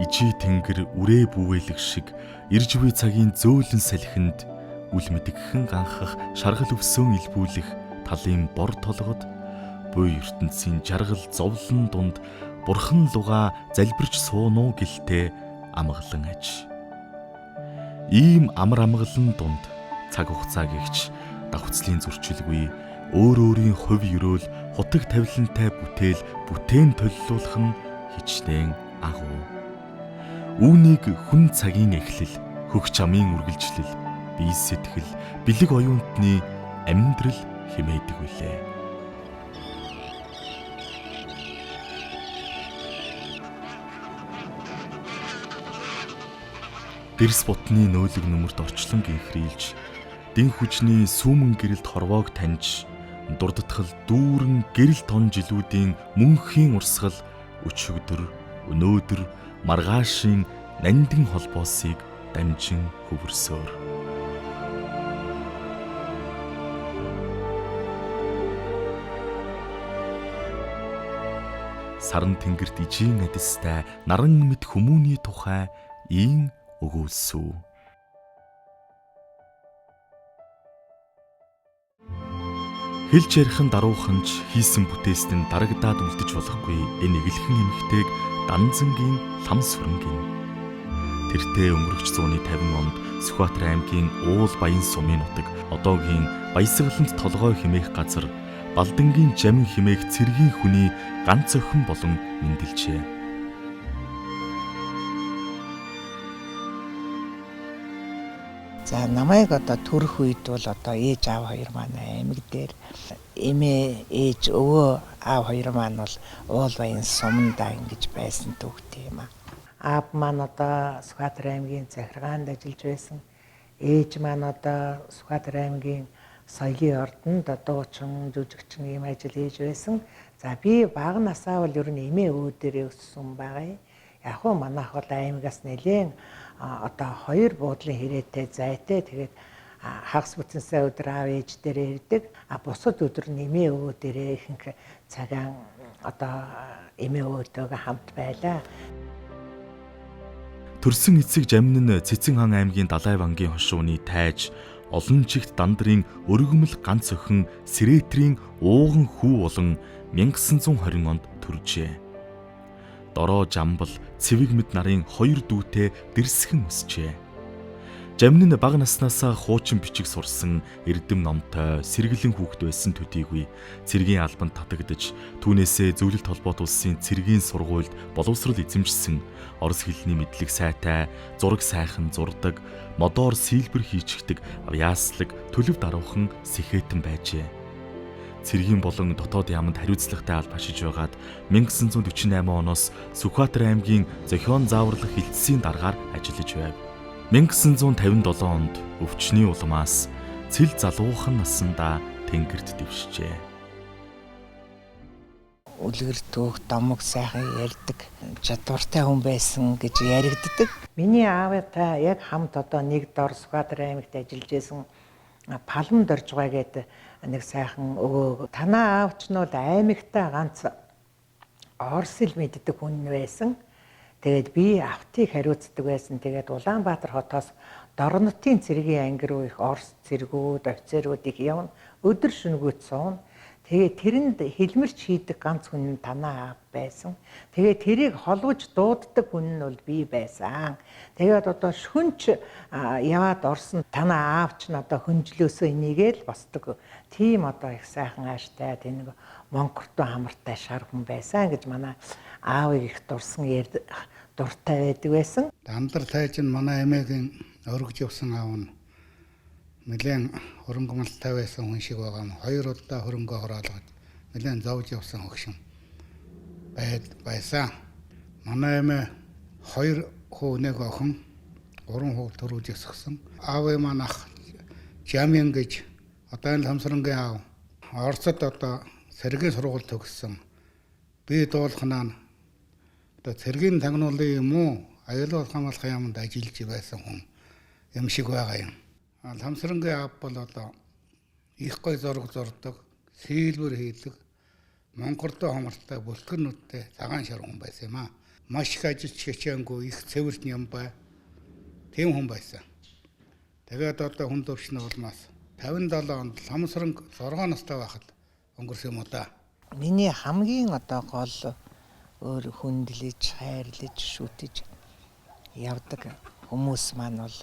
Ижи тэнгэр үрээ бүүвэлэг шиг ирж буй цагийн зөөлөн салхинд үл мэдгхэн ганхах шаргал өвсөн илбүүлэх талын бор толгод буй ертөнцийн жаргал зовлон дунд бурхан луга залбирч суунуу гэлтэй амгалан аж. Ийм амар амгалан дунд цаг хугацаа гэгч давхцлын зөрчилгүй өөр өөрийн хувь ёроол хутаг тавилантай бүтээн төлөвлөх нь хичнээн агуу. Үүнийг хүн цагийн эхлэл, хөх чамын үргэлжлэл, бие сэтгэл, бэлэг оюутны амьдрал хэмээдэг үлээ. Дэрс бутны нөөлөг нүмерт орчлон гинхрийлж, дэн хүчний сүүмэн гэрэлд хорвоог таньж, дурдтгал дүүрэн гэрэл тон жилүүдийн мөнхийн урсгал өчигдөр, өнөөдөр маргаашийн нандин холбоосыг дамжин хөвөрсөөр. Саран тэнгэрт ижийн адистай наран мэд хүмүүний тухай ийн өгүүлсүү. Хэлж ярихан дарууханч хийсэн бүтээстэнд дарагдаад үлдэж болохгүй энэ эглэхэн эмэгтэйг Данзангийн лам сүрэнгийн. Тэртээ өнгөрөгч зууны 50 онд Сүхбаатар аймгийн Уул Баян сумын нутаг одоогийн Баясгалант толгой хэмээх газар Балдангийн Жамин хэмээх цэргийн хүний ганц охин болон мэндэлжээ. За намайг одоо төрөх үед бол одоо ээж аав хоёр маань аймаг дээр эмээ ээж өвөө аав хоёр маань бол Уул Баян суманда ингэж байсан төгтөө юм аа. Аав маань одоо Сүхбаатар аймгийн захиргаанд ажиллаж байсан. Ээж маань одоо Сүхбаатар аймгийн соёлын ордонд дуучин жүжигчин ийм ажил хийж байсан. За би бага насаа бол ер нь эмээ өвөө дээр өссөн байгаа. Яг хөө манайх бол аймагаас нэлээд одоо хоёр буудлын хэрээтэй зайтай тэгээд хагас бүтэнсээ өдөр аав ээж дээрээ ирдэг. Бусад өдөр нэмээ өвөө дээрээ ихэнх цагаан одоо эмээ өвөөтэйгээ хамт байлаа. Төрсөн эцэг Жамин нь Цэцэн хаан аймгийн Далай бангийн хошууны тайж олон чигт дандрын өргөмөл ганц охин Сэрэтрийн ууган хүү болон 1920 онд төржээ. Дороо Жамбал цэвэг мэд нарын хоёр дүүтэй дэрсгэн өсчээ. Жамин нь бага наснаасаа хуучин бичиг сурсан эрдэм номтой сэргэлэн хүүхэд байсан төдийгүй цэргийн албанд татагдж түүнээсээ зөвлөлт холбоот улсын цэргийн сургуульд боловсрол эзэмшсэн, орос хэлний мэдлэг сайтай, зураг сайхан зурдаг, модоор сийлбэр хийчихдэг авьяаслаг төлөв даруухан сэхэтэн байжээ. Цэргийн болон дотоод яамд хариуцлагатай алба ашиж байгаад 1948 оноос Сүхбаатар аймгийн зохион зааварлах хилцсийн даргаар ажиллаж байв. 1957 онд өвчний улмаас цэл залуухан насандаа тэнгэрт дэвшжээ. Үлгэр түүх домог сайхан ярьдаг чадвартай хүн байсан гэж яригддаг. Миний аавтай яг хамт одоо нэг дор Сүхбаатар аймагт ажиллаж байсан Палманд орж байгаа гэдэг нэг сайхан өвөө. Танаа аавч нь бол аймагтаа ганц орс хэл мэддэг хүн байсан. Тэгээд би автыг хариуцдаг байсан. Тэгээд Улаанбаатар хотоос Дорнотын цэргийн анги руу их орс цэргүүд, офицерүүд их явна. Өдөр шөнөгөөд суун. Тэгээд тэрэнд хэлмэрч хийдэг ганц хүн нь танаа аав байсан. Тэгээд тэрийг холбож дууддаг хүн нь бол би байсан. Тэгээд одоо шүнч яваад орсон танаа аав ч нь одоо хөнжлөөсөө энийгээл босдог. Тийм одоо их сайхан ааштай тэнэг Монголтоо хамартай шар хүн байсан гэж манай аавыг их дуртай байдаг байсан. Дандар тайж нь манай эмээгийн өргөж явсан аав нь нэлээд хөрөнгөмөлтэй байсан хүн шиг байгаа юм. Хоёр удаа хөрөнгө хороолгож нэлээд зовж явсан хөгшин байсан. Манай эмээ хоёр хүү нэг охин, гурван хүү төрүүлж өсгсөн. Аавын маань ах Жамин гэж одоо энэ Ламсрангийн аав Оросд одоо цэргийн сургууль төгссөн. Би дуулахнаа одоо цэргийн тагнуулын юм уу аюулгүй хамгаалахын яамд ажиллаж байсан хүн юм шиг байгаа юм. Ламсрангийн аав бол одоо их гой зураг зурдаг, сийлбэр хийдэг, Монголдо хамартай бүлтгэрнүүдтэй цагаан шар хүн байсан юм аа. маш их ажиллаж хичээнгүй их цэвэрт юм бай. Тийм хүн байсан. Тэгээд одоо хүн төвшин улмаас 57 онд Ламсран 6 настай байхад өнгөрсөн юм уу да. Миний хамгийн одоо гол өөр хүндлэж, хайрлаж, шүтэж явдаг хүмүүс маань бол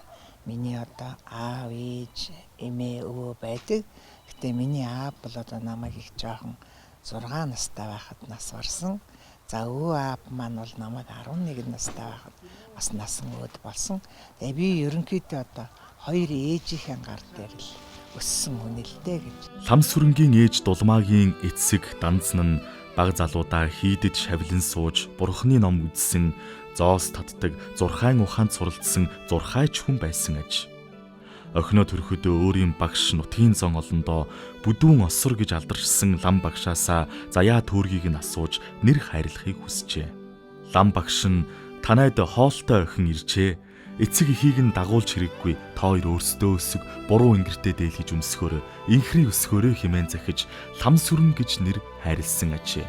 миний одоо аав, ээж, эмээ, өвөө байдаг. Гэтэ миний аав бол одоо намайг их жоохон 6 настай байхад нас барсан. За өвөө аав маань бол намайг 11 настай байхад бас насан өөд болсон. Тэгээ би ерөнхийдөө одоо хоёр ээжийнхэн гар дээр л өссөн хүн л дээ гэж. Ламсүрэнгийн ээж Дулмаагийн эцэг Данцан нь баг залуудаа хийдэд шавлин сууж бурхны ном үзсэн, зоос татдаг, зурхайн ухаанд суралцсан зурхайч хүн байсан аж. Охиноо төрөхөдөө өөрийн багш нутгийн зон олондоо бүдүүн осор гэж алдаршсан лам багшаасаа заяа төөргийг нь асууж нэр хайрлахыг хүсжээ. Лам багш нь танайд хоолтой охин иржээ. Эцэг эхийг нь дагуулж хэрэггүй та хоёр өөрсдөө өсөг буруу ингэртээ дээлгэж өмсөхөөрөө инхрийг өсгөөрөө хэмээн захиж Ламсүрэн гэж нэр хайрлсан ажээ.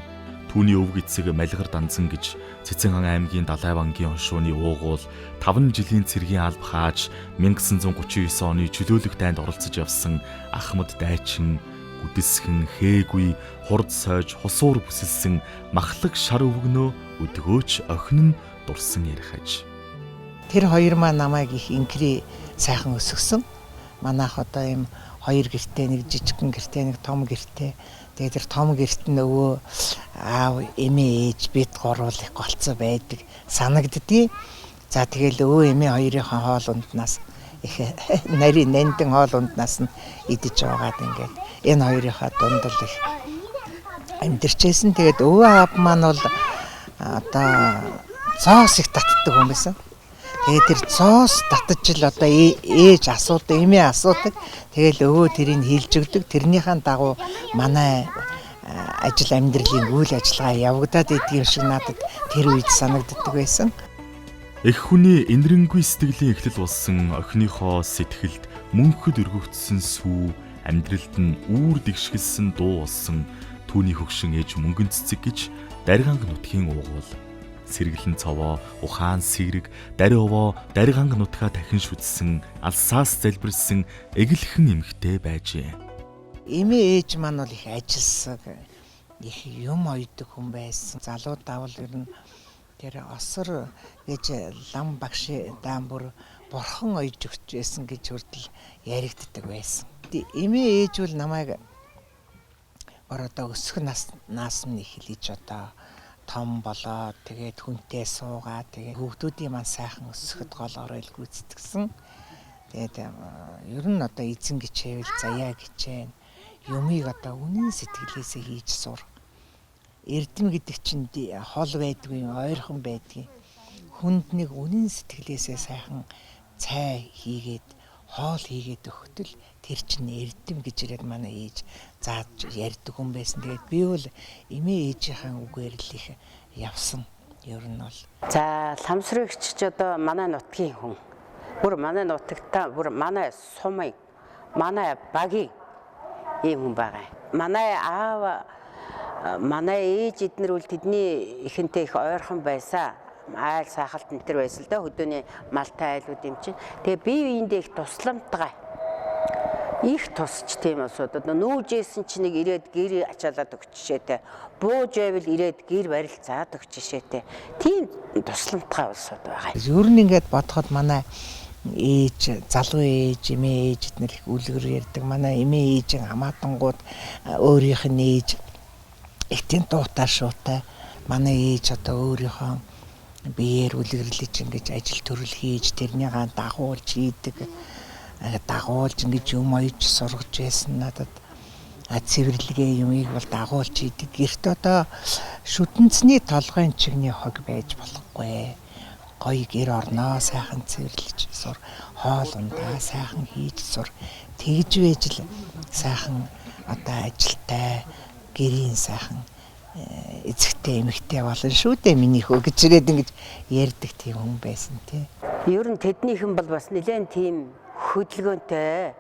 Түүний өвг эцэг Малгар Данцан гэж Цэцэн аймгийн Далай бангийн хошууны уугуул 5 жилийн цэргийн алба хааж 1939 оны чөлөөлөх дайнд оролцож явсан Ахмад Дайчин, Гүдсхэн, Хээгүй, хурд сойж, хусуур бүсэлсэн махлаг шар өвгнөө өдгөөч охин нь дурсан ярих аж. Тэр хоёр маань намайг их инкри сайхан өсгсөн. Манайх одоо ийм хоёр гэртээ, нэг жижигхэн гэртээ, нэг том гэртээ. Тэгээд тэр том гэрт нь өвөө аав, эмээ, ээж бид гурвал их голцоо байдаг санагддгийг. За тэгэл өвөө эмээ хоёрынхаа хоол унднаас их нарийн нандин хоол унднаас нь идэж байгаад ингээд энэ хоёрынхаа дунд л их амьдэрчээсэн. Тэгээд өвөө аав маань бол одоо зоос их татдаг хүн байсан. Тэгээд тэр зоос татаж л одоо ээж асуудаг, эмээ асуудаг. Тэгэл өвөө тэрийг хийлж өгдөг. Тэрнийхэн дагуу манай ажил амьдралын үйл ажиллагаа явагдаад идэх юм шиг надад тэр үед санагддаг байсан. Эх хүний инэрэнгүй сэтгэлийн эхлэл болсон охиныхоо сэтгэлд мөнхөд өргөгдсөн сүү, амьдралд нь үүр дэгшгэлсэн дуу болсон түүний хөгшин ээж мөнгөн цэцэг гэж Дарганг нутгийн уугуул. Сэргэлэн цовоо, ухаан сэрэг, дари овоо, дарганг нутгаа дахин шүтсэн, алсаас залбирсан эгэлхэн эмхтэй байжээ. Эмээ ээж маань бол их ажилсаг, их юм ойдог хүн байсан. Залуу давал ер нь тэр осор гэж лам багш даан бүр бурхан ойж өгчээсэн гэж хүртэл яригддаг байсан. Эмээ ээж бол намайг одоо өсөх наас нь эхлэж одоо том болоод тэгээд хүнтэй суугаа тэгээд хүүхдүүдийн маань сайхан өсөхөд гол орол гүйцэтгсэн. Тэгээд ер нь одоо эзэн гिचээвэл заяа гिचээн юмыг одоо үнэн сэтгэлээсээ хийж сур. Эрдэм гэдэг чинь хол байдгүй, ойрхон байдгийг. Хүнд нэг үнэн сэтгэлээсээ сайхан цай хийгээд хоол хийгээд өгтөл тэр чинь эрдэм гэж ирээд манай ээж зааж ярьдаг хүн байсан. Тэгээд би бол эмээ ээжийнхээ үгээр л их явсан. Ер нь бол. За Ламсрэгч ч одоо манай нутгийн хүн. Бүр манай нутагтаа бүр манай сумын манай багийн ийм хүн байгаа. Манай аав манай ээж эднэр үл тэдний ихэнтэй их ойрхон байсан. Айл сайхалт энэ төр байсан л да хөдөөний малтай айлууд юм чинь. Тэгээ бие биендээ их тусламтгай. Их тусч тийм асуудал. Нүүжсэн чинь нэг ирээд гэр ачаалаад өгчшээтэй. Бууж байвал ирээд гэр барилцаад өгчшээтэй. Тийм тусламтгай улсууд байгаа. Ер нь ингээд бодоход манай ээж, залуу ээж, эмээ ээж эднэр их үлгэр ярьдаг. Манай эмээ ээж хамаатангууд өөрийнх нь ээж их тийм дуутай шуутай. Манай ээж одоо өөрийнхөө биеэр үлгэрлэж ингэж ажил төрөл хийж тэрнийгээ дагуулж хийдэг. Дагуулж ингэж юм ойж сургаж байсан надад цэвэрлэгээ юмыг бол дагуулж хийдэг. Гэрт одоо шүтэнцний толгойн чигний хог байж болохгүй. Гоё гэр орноо сайхан цэвэрлэж сур. Хоол ундаа сайхан хийж сур. Тэгж байж л сайхан одоо ажилтай гэрийн сайхан эцэгтэй эмэгтэй болно шүү дээ миний хөө гэж ирээд ингэж ярьдаг тийм хүн байсан тий. Ер нь тэднийхэн бол бас нэлээд тийм хөдөлгөөнтэй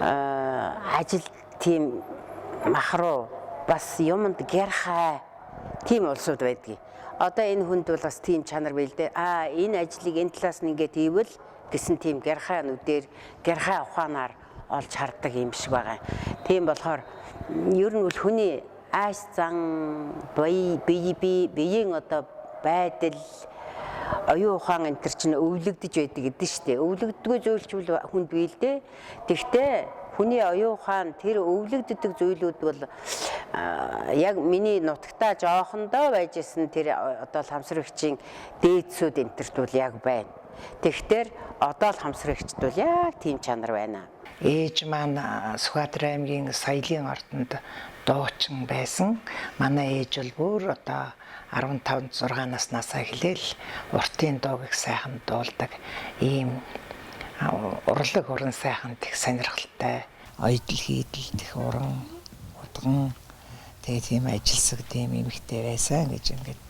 ажил тийм махруу бас юмд гэрхай Тийм улсууд байдгийг. Одоо энэ хүнд бол бас тийм чанар байл дээ. Энэ ажлыг энэ талаас нь ингээд хийвэл гэсэн тийм гярхай нүдээр гярхай ухаанаар олж хардаг юм шиг байгаа. Тийм болохоор ер нь бол хүний ааш зан биеийн одоо байдал оюун ухаан энэ төр чинь өвлөгдөж байдаг гэдэг шүү дээ. Өвлөгддгөө зөвлчвөл хүнд бий л дээ. Тэгтээ хүний оюун ухаан тэр өвлөгддөг зүйлүүд бол яг миний нутагтаа жоохондоо байжсэн тэр одоо л хамсрагчийн дээдсүүд энэ төрт бол яг байна. Тэгэхээр одоо л хамсрагчд бол яг тийм чанар байна. Ээж маань Сүхбаатар аймгийн соёлын ордонд дуучин байсан. Манай ээж бол бүр одоо 15-6 наснаас эхлээл уртын дууг их сайхан дуулдаг. Ийм урлаг уран сайхан тех сонирхолтой, ойдл хийдэл тех уран удган тэгээ тийм ажилсаг тийм эмэгтэй байсан гэж ингээд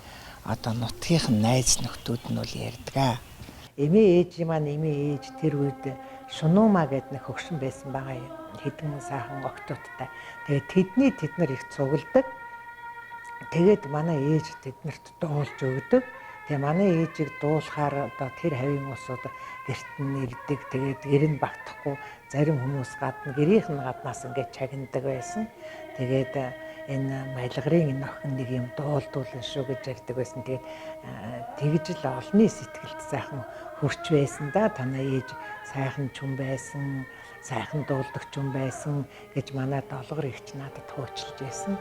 одоо нутгийнх нь найз нөхдүүд нь бол ярьдаг. Эмээ ээж маань эмээ ээж тэр үед Шунуума гэдэг нэг хөгшин байсан байгаа юм. Хэдэн сайхан октоодтай. Тэгээд тэд нар их цугладаг. Тэгээд манай ээж тэднэрт дуулж өгдөг. Тэгээ манай ээжийг дуулахаар одоо тэр хавийн усууд гэрт нь ирдэг. Тэгээд гэр нь багтахгүй зарим хүмүүс гадна гэрийнх нь гаднаас ингээд чагнадаг байсан. Тэгээд энэ малгарын энэ охин нэг юм дуулдуулна шүү гэж ярьдаг байсан. Тэгээд тэгж л олны сэтгэлд сайхан хурч байсан да. Танай ээж сайхан чүн байсан, сайхан дуулдаг чүн байсан гэж манай долгор ихч надад хуучилж байсан.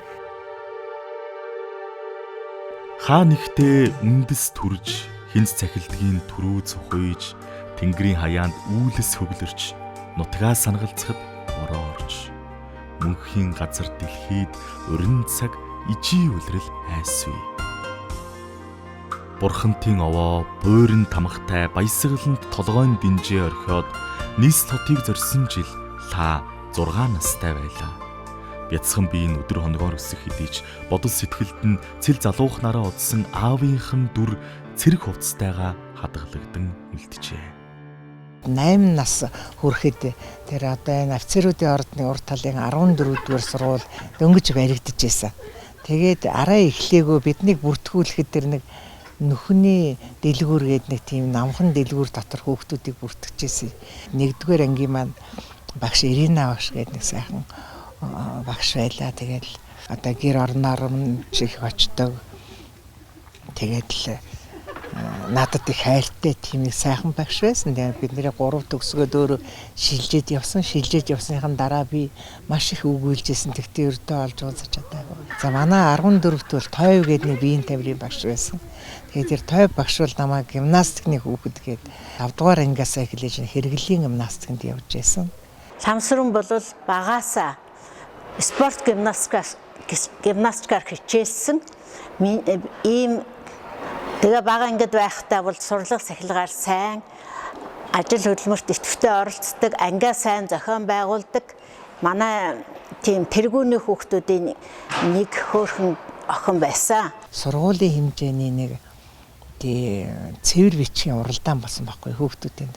Хаа нэгтээ үндэс төрж, хинц цахилдгийн түрүү цухойж, тэнгэрийн хаяанд үүлэс хөглөрч, нутгаа сангалцахад бороо орж. Мөнхийн газар дэлхийд өрн цаг ижи үлрэл айсвэ. Бурхантын овоо буйрын тамхтай баясгаланд толгойн динжээ орхиод нийс тотыг зорьсон жил та 6 настай байлаа. Бяцхан биеийн өдөр хоногоор өсөх хэдий ч бодол сэтгэлд нь цэл залуухнараа удсан аавынхан дүр цэрэг хувцастайгаа хадгалагдан үлджээ. 8 нас хүрэхэд тэр одоо энэ офицеруудын ордны урд талын 14-р сургууль дөнгөж баригдаж байсан. Тэгээд араа эхлээгөө биднийг бүртгүүлэхэд тэр нэг нөхний дэлгүүр гээд нэг тийм намхан дэлгүүр дотор хүүхдүүдийг бүртгэжсэн. 1-р ангийн маань багш Ирина багш гээд нэг сайхан багш байлаа. Тэгээд одоо гэр орноор чих очдог. Тэгээд надад их хайртай тийм их сайхан багш байсан. Тэгээд бид нэрээ 3 төгсгөөд өөрөө шилжээд явсан. Шилжээд явсныхан дараа би маш их өгүүлжсэн. Тэгтээ өртөө олж уулзаж чадаагүй. За манай 14-т бол Тойв гээд нэг биеийн тавирын багш байсан. Тэгээд тэр Тойв багш бол намайг гимнастикны хүүхэд гээд 5 дугаар ангиас эхлэж хэрэглийн гимнастикт явж байсан. Ламсрын бол багаасаа спорт гимнастикаар хичээлсэн. Ийм тэгээ бага ангид байхдаа бол сурлага сахилгаар сайн ажил хөдөлмөрт идэвхтэй оролцдог, ангиа сайн зохион байгуулдаг. Манай тийм тэргүүний хүүхдүүдийн нэг хөөрхөн охин байсан. Сургуулийн хэмжээний нэг цэвэр бичгийн уралдаан болсон байхгүй хүүхдүүдийн.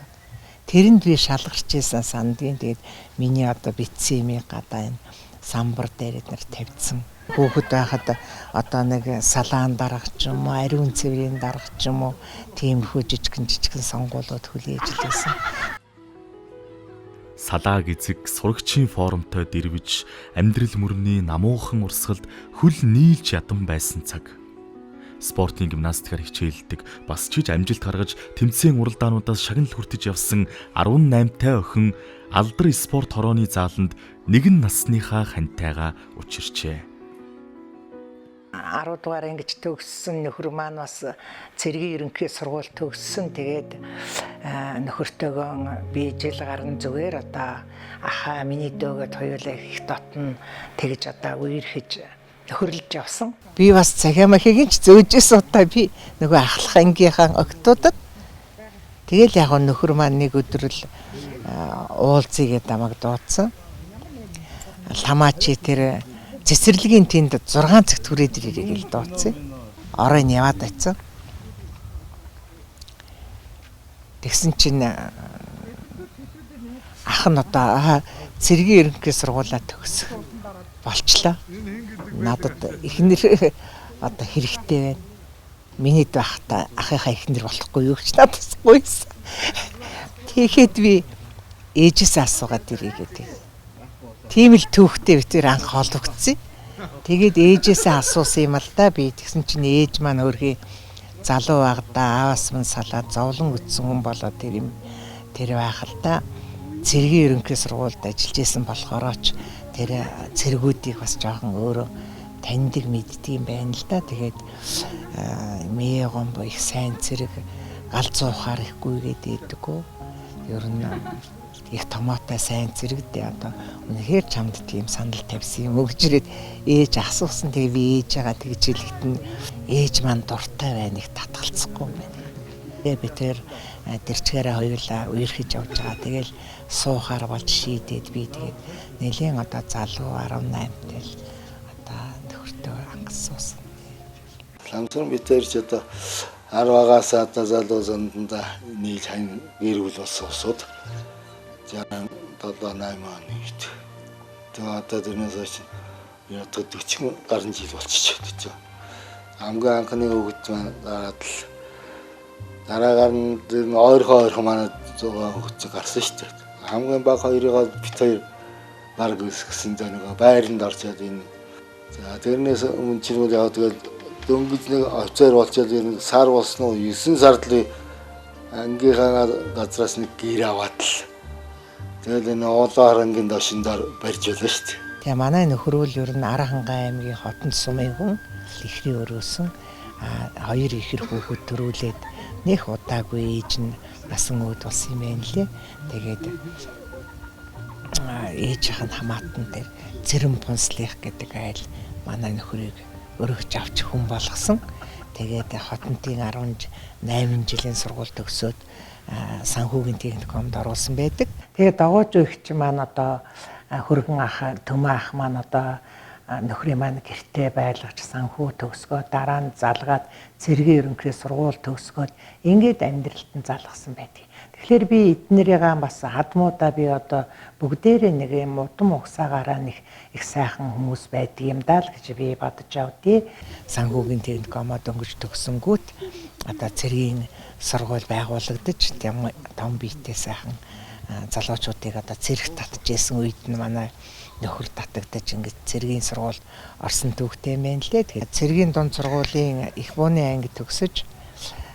Тэрэнд би шалгарч байсан сандгийн. Тэгээд миний одоо битсэн юм гадаа энэ самбар дээр эднэр тавьдсан. Хүүхэд байхад одоо нэг салаан дарга ч юм уу, ариун цэврийн дарга ч юм уу, тиймэрхүү жижигэн сонгуулиуд хүлээж илсэн. Салаа гизэг сурагчийн форумтой дэрвэж амьдрал мөрний намуухан урсгалд хөл нийлж ядан байсан цаг. Спортын гимнастикаар хичээлдэг, бас чиж амжилт гаргаж тэмцээн уралдаануудаас шагнал хүртэж явсан 18-тай охин алдар спорт хорооны зааланд нэгэн насныхаа хантайгаа учирчээ. 10 дугаар ангиж төгссөн нөхөр маань бас цэргийн ерөнхий сургууль төгссөн. Тэгээд нөхөртөөгөө би жил гарна зүгээр одоо ахаа миний дөөгөд хоёулаа их дотно тэгж одоо үерхэж нөхөрлөж явсан. Би бас цагаамахыг ч зөөжсэн удаа би нөгөө ахлах ангийнхаа октоодод тэгэл яг нөхөр маань нэг өдөр л уулзъя гэдэг намайг дуудсан. Ламаачи тэр цэцэрлэгийн тэнд 6 цагт хүрээд ирээрэй гэж дуудсан. Оройн яваад очсон. Тэгсэн чинь ах нь одоо цэргийн ерөнхий сургуулаа төгсөх болчлоо. Надад эхнэр одоо хэрэгтэй байна. Миний байхдаа ахыхаа ихнэр болохгүй юу гэж надаас гуйсан. Тэгэхэд би ээжээс асуугаад ирээгээд. Тийм л түүхтэй битэр анх холбогдсон. Тэгээд ээжээсээ асуусан юм л да. Би тэгсэн чинь ээж маань өөрхий залуу байхдаа ааваас мань салаад зовлон үтсэн хүн болоод тэр байх л да. Цэргийн ерөнхий сургуульд ажиллаж исэн болохоорооч тэр цэргүүдийг бас жоохон өөрөө таньдаг мэддэг юм байна л да. Тэгээд мэгом их сайн цэрэг галзуухаар ихгүйгээд идэггүй. Ер нь их томоотой сайн цэрэгдээ одоо үнэхээр чамд тийм санал тавьсан юм өгжрээд ээж асуусан. Тэгээ би ээжээгээ тэгж хэлэхэд ээж маань дуртай байна, их татгалцахгүй байна. Тэгээ би тэр чигээрээ хоёулаа үерхэж явж байгаа. Тэгэл суухаар болж шийдээд би тэгээд нэлийн одоо залуу 18-тай л одоо нөхөртөө ангасуусан. Ламцрын битэрч одоо 10-аас одоо залуу зондонда нийл хань гэрүүл болсон усууд 67-8 оны үед. Тэгээ одоо тэрнээс хойш ятгад 40 гаруй жил болчихж байна. Хамгийн анхны хөвгт маань дараад л дараагаар нь ойрхон манай 100 хөвгт гарсан шүү дээ. Хамгийн бага хоёрыг бит хоёр баг өсгсөн зэнийгөө байранд орчоод энэ. За тэрнээс өмнө чинь яг тэгэл дөнгөж нэг офицер болчиход энэ сар болсон уу 9 сард л ангийнхаа газраас нэг гэр аваад л тэгэл энэ Улаан харангийн дошиндор барьж байлаа шүү дээ. Тэгээ манай нөхрөл ер нь Аранхан аймгийн Хотон сумын хүн ихрий өрөөсөн хоёр ихэр хүүхэд төрүүлээд нэх удаагүй ээж нь насан үүд болсон юм байна лээ. Тэгээд ээжийнх нь хамаатан дээр Цэрэм Пунслих гэдэг айл манай нөхрийг өргөж авч хүн болгосон. Тэгээд Хотонтын 18 жилийн сургууль төгсөөд санхүүгийн техникумд оруулсан байдаг. Тэгээд дагууж өгч маань одоо хөргөн ах, төмөн ах маань одоо нөхрийн маань гэртээ байлгаж санхүү төгсгөө дараа нь залгаад цэргийн ерөнхий сургууль төгсгөөд ингээд амьдралд нь залгасан байдаг. Тэгэхээр би эднэрийгээ бас хадмуудаа би одоо бүгдээрээ нэг юм удам угсаагаараа нэг их сайхан хүмүүс байдаг юм даа л гэж би бодож авдээ. Санхүүгийн техникумд өнгөж төгсөнгүүт одоо цэргийн сургууль байгуулагдаж том биетэй сайхан залуучуудыг одоо цэрэг татжсэн үед нь манай нөхөр татагдаж ингээд цэргийн сургууль орсон түүхтэй юм байна лээ. Тэгээд цэргийн дунд сургуулийн их бууны анги төгсөж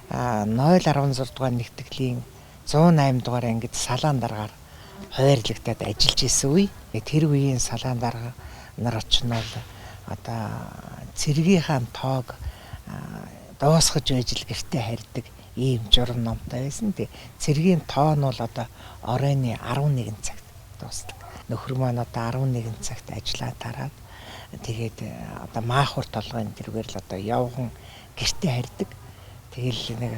016 дугаар нэгтгэлийн 108 дугаар ангид салаан даргаар хойрлагтад ажиллаж исэн үе. Тэр үеийн салаан дарга нар очнол одоо цэргийнхаа тоог дуусгаж байж л гэртээ харьдаг ийм журам номтой байсан. Тэгээ цэргийн тоо нь бол одоо оройны 11 цагт дуусдаг. Нөхөр маань одоо 11 цагт ажиллаа тараад тэгээд одоо маахур толгойн тэргээр л одоо явган гэртээ харьдаг. Тэгэл нэг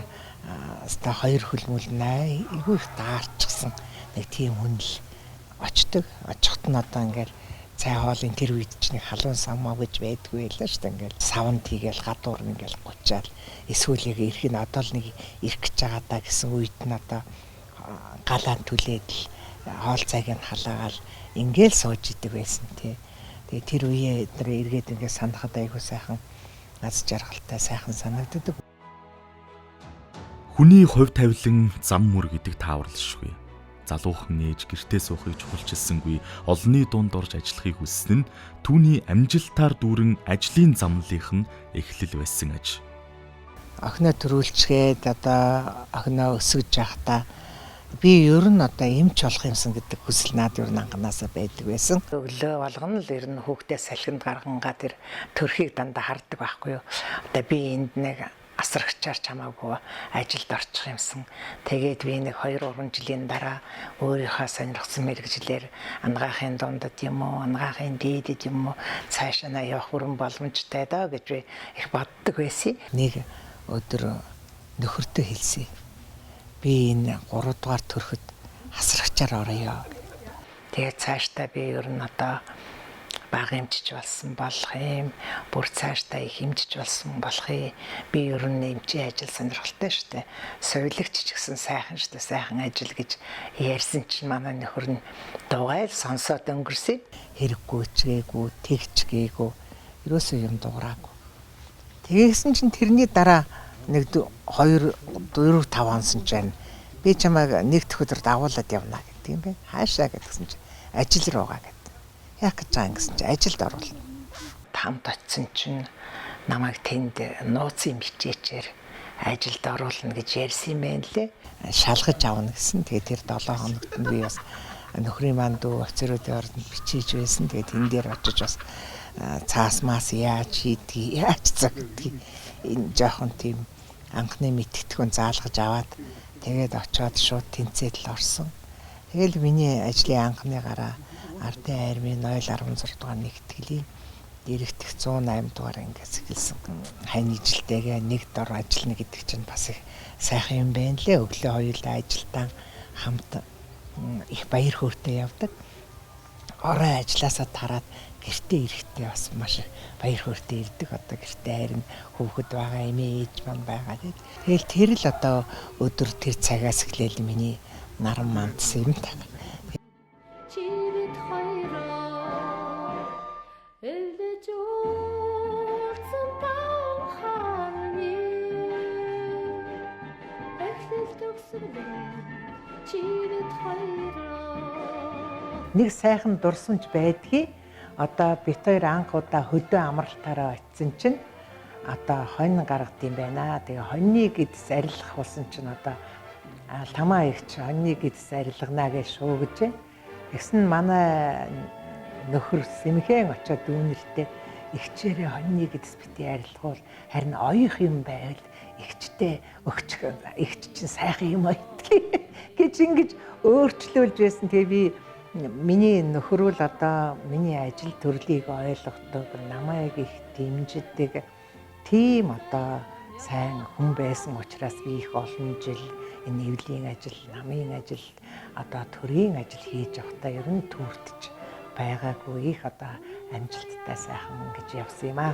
ста хоёр хөлмөл айгүй их даарчсан нэг тийм хүн л очдог. Очихт нь одоо ингээд цай хоолын тэр үед ч нэг халуун самаа гэж байдгүй байлаа шүү дээ. Ингээд савн тийгээл гадуур ингээл гучаал эсвэл яг ирэх нь одоо л нэг ирэх гэж байгаа даа гэсэн үед нь одоо галаан түлээд л хоол цайг нь халаагаал ингээл сууж идэг байсан тий. Тэгээ тэр үеэ эдгээр эргээд ингээд санахад айгүй сайхан аз жаргалтай сайхан санагддаг. Хүний хувь тавилан зам мөр гэдэг тааварлшгүй. Залуухан ээж гэртээ суухыг чухалчилсангүй олонний дунд орж ажиллахыг хүссэн нь түүний амжилтаар дүүрэн ажлын замналынх нь эхлэл байсан аж. Охиноо төрүүлчгээд одоо охиноо өсгөж явахдаа би ер нь одоо эмч болох юмсан гэдэг хүсэл над ер нь анханасаа байдаг байсан. Өглөө болгоно л ер нь хүүхдээ салхинд гаргангаа тэр төрхийг дандаа хардаг байхгүй юу. Одоо би энд нэг асрагчаар чамаагүй ажилд орчих юмсан. Тэгээд би нэг 2-3 жилийн дараа өөрийнхөө сонирхсан мэргэжлэр ангаахын дундад юм уу, ангаахын дээдэд юм уу цаашаа явах бүрэн боломжтой даа гэж би их боддог байсан. Нэг өдөр нөхөртөө хэлсэн. Би энэ 3 дугаар төрөхөд асрагчаар орё. Тэгээд цаашдаа би ер нь одоо бага эмчж болсон болох юм. Бүр цаашдаа их эмчж болсон болох юм. Би ер нь эмчийн ажил сонирхолтой шүү дээ. Соёлогч ч гэсэн сайхан шүү дээ. Сайхан ажил гэж ярьсан чинь манай нөхөр нь дугайл сонсоод өнгөрсөн. Хэрэггүй ч гээгүй, тэгч гээгүй. Ерөөсөө юм дуураагүй. Тэгсэн чинь тэрний дараа 2 4 5 онсон чинь би чамайг нэг өдөр дагуулад явна гэдэг юм байна. Хаашаа гэдгсэн чинь ажил руу гаа гэдэг. Яг гэж байгаа гэсэн чинь ажилд оруулна. Тамд очисон чинь намайг тэнд нууцын бичээчээр ажилд оруулна гэж ярьсан юм байна лээ. Шалгаж авна гэсэн. Тэгээд тэр 7 хоногт нь би бас нөхрийн маань дүү офицеруудын ордонд бичиж байсан. Тэгээд тэн дээр очиж бас цаас мас яаж хийдгийг, яаж загдгийг энэ жоохон тийм анхны мэдтгэн заалгаж аваад тэгээд очиод шууд тэнцээд л орсон. Тэгэл миний ажлын анхны гараа Ардын армийн 016 дугаар нэгтгэлийн дэрэгдэх 108 дугаар ангиас эхэлсэн. Хань ижилтэйгээ нэг дор ажиллана гэдэг чинь бас их сайхан юм байна лээ. Өглөө хоёулаа ажилдаа хамт их баяр хөөртэй явдаг. Орой ажилласаа тараад гэртээ ирэхдээ бас маш баяр хөөртэй ирдэг. Одоо гэртээ харин хүүхэд байгаа, эмээ ээж маань байгаа. Тэгэл тэр л одоо өдөр тэр цагаас эхлээл миний наран мандс юм та. Нэг сайхан дурсамж байдгийг одоо бит хоёр анх удаа хөдөө амралтаараа очисон чинь одоо хонь гаргад юм байна. Тэгээ хоньны гэдс арилгах болсон чинь одоо тамаа ихч хоньны гэдс арилгана гэж шуугжээ. Тэгсэн манай нөхөр Сэмхэн очиод дүүнэртэй ихчээрээ хоньны гэдс бити арилгавал харин оёх юм байвал ихчтэй өгч ихч чинь сайхан юм айтгий гэж ингэж өөрчлүүлж байсан. Тэгээ би миний нөхрөл одоо миний ажил төрлийг ойлгодог, намайг их дэмждэг тийм одоо сайн хүн байсан учраас би их олон жил энэ эвлийн ажил, намын ажил, одоо төрийн ажил хийж явахдаа ер нь төртөж байгаагүй их одоо амжилттай сайхан гэж явсан юм аа.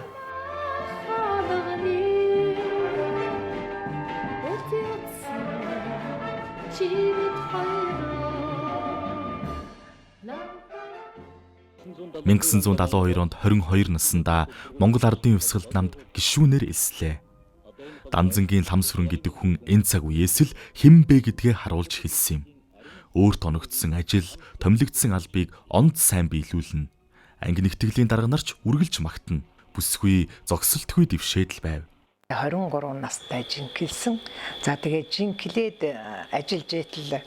(1972 онд 22 наснда Монгол Ардын Хувьсгалд намд гишүүнээр элслээ. Данзангийн Ламсүрэн гэдэг хүн энэ цаг үеэс л хэн бэ гэдгээ харуулж хэлсэн юм. Өөрт оногдсон ажил, томилогдсон албыг онд сайн биелүүлнэ. Анги нэгтгэлийн дарга нарч үргэлж магтана. Бүсгүй, зогсолтгүй дэвшээд л байв. 23 настай жинхэлсэн. За тэгээ жинхлээд ажиллаж итэл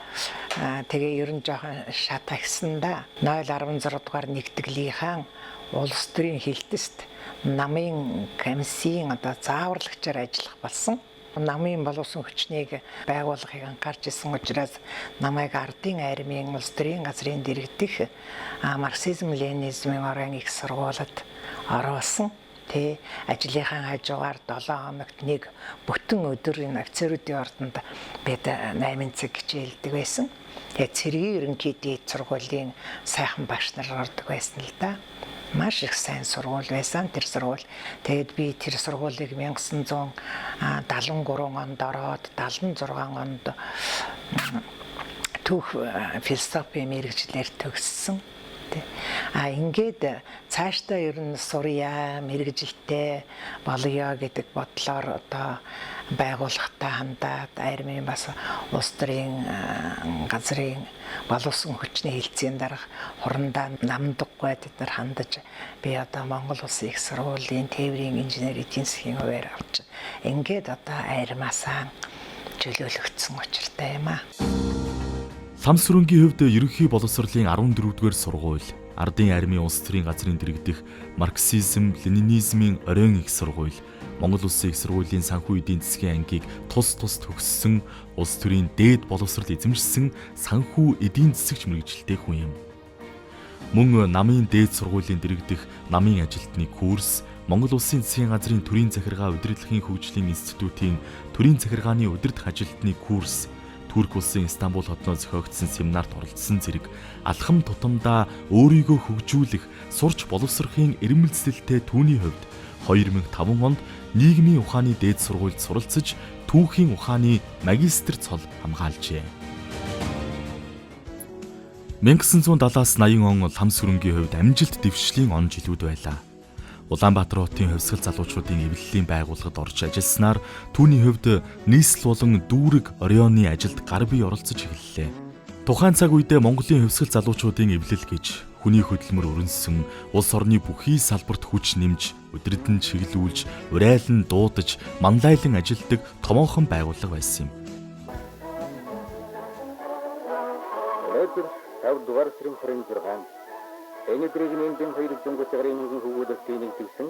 тэгээ ер нь жоохон шатагсан да. 016 дугаар нэгтгэлийнхэн улс төрийн хилтэст намын комиссийн одоо зааварлагчаар ажиллах болсон. Намын боловсон хүчнийг байгуулахыг анхаарч исэн учраас намайг Ардын армийн улс төрийн газрын дэргэдэх марксизм ленинизмын орон их сургуулиуд оруулсан. Тэ ажлынхаа хажуугаар 7 хоногт нэг бүтэн өдөр энэ офицеруудын ордонд бид 8 цаг хичээлдэг байсан. Тэгээ цэргийн ерөнхийдийн сургуулийн сайхан багш нар ордог байсан л да. Маш их сайн сургууль байсан тэр сургууль. Тэгээд би тэр сургуулийг 1973 онд ороод 76 онд түүх философи мэргэжлэр төгссөн. Ингээд цаашдаа ер нь сурья, мэргэжилтэй болёо гэдэг бодлоор одоо байгууллагатай хандаад армийн бас улс төрийн газрын боловсон хүчний хилцээний дарга хурандаа намдаггүй бид нар хандаж би одоо Монгол Улсын их сургуулийн тээврийн инженери эдийн засгийн хувьар авч ингээд одоо армаасаа чөлөөлөгдсөн учиртай юм аа. Ламсүрэнгийн хувьд ерөнхий боловсролын 14-р сургууль, Ардын армийн улс төрийн газрын дэргэдэх марксизм, ленинизмын оройн их сургууль, Монгол Улсын их сургуулийн санхүү эдийн засгийн ангийг тус төгссөн, улс төрийн дээд боловсрол эзэмшсэн санхүү эдийн засагч мэргэжилтэй хүн юм. Мөн намын дээд сургуулийн дэргэдэх намын ажилтны курс, Монгол Улсын засгийн газрын төрийн захиргаа удирдлагын хөгжлийн институтийн төрийн захиргааны удирдах ажилтны курс, Турк улсын Стамбул хотноо зохиогдсон семинарт оролцсон зэрэг алхам тутамдаа өөрийгөө хөгжүүлэх, сурч боловсрохын эрмэлзэлтэй түүний хувьд 2005 онд нийгмийн ухааны дээд сургуульд суралцж түүхийн ухааны магистр цол хамгаалжээ. 1970-аас 80 он Ламсүрэнгийн хувьд амжилт дэвшлийн он жилүүд байлаа. Улаанбаатар хотын хувьсгал залуучуудын эвлэлийн байгууллагад орж ажилласнаар түүний хувьд нийслэл болон дүүрэг Орионы ажилд гар бие оролцож эхэллээ. Тухайн цаг үедээ Монголын хувьсгал залуучуудын эвлэл гэж хүний хөдөлмөр өрнөсөн улс орны бүхий салбарт хүч нэмж, өдөрдөн чиглүүлж, урайлан дуудаж, мандайлан ажилтдаг томоохон байгууллага байсан юм. Өнөөдөр 5 дугаар сарын 26-нд Энэдрийг нэмдэн 200 цагийн хөвгөлтөний нэгдсэн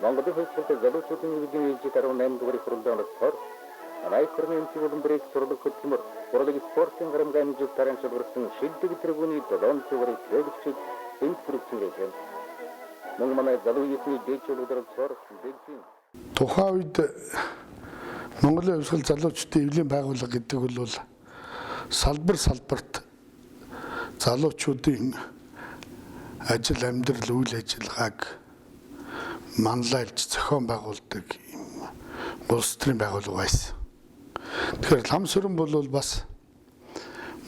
Монголын хувьсгал залуучуудын эвлэлийн ээлжид 18 дугаар хурлын онцгой Найкрын чиглэн брэк сурлаг хөтөлмөр урлаг спортын гарамгай амжилт тарамшилсан шилдэг тэргүүний 7 дугаар ээлжид энд хүрсэн. Мөн манай залуучуудын дэвшлүүдээр цорх дэвшин. Тухайн үед Монголын хувьсгал залуучуудын эвлэлийн байгууллага гэдэг бол салбарт залуучуудын ажил амьдрал үйл ажиллагааг манлайлж зохион байгуулдаг улс төрийн байгууллага байсан. Тэгэхээр Ламсүрэн бол бас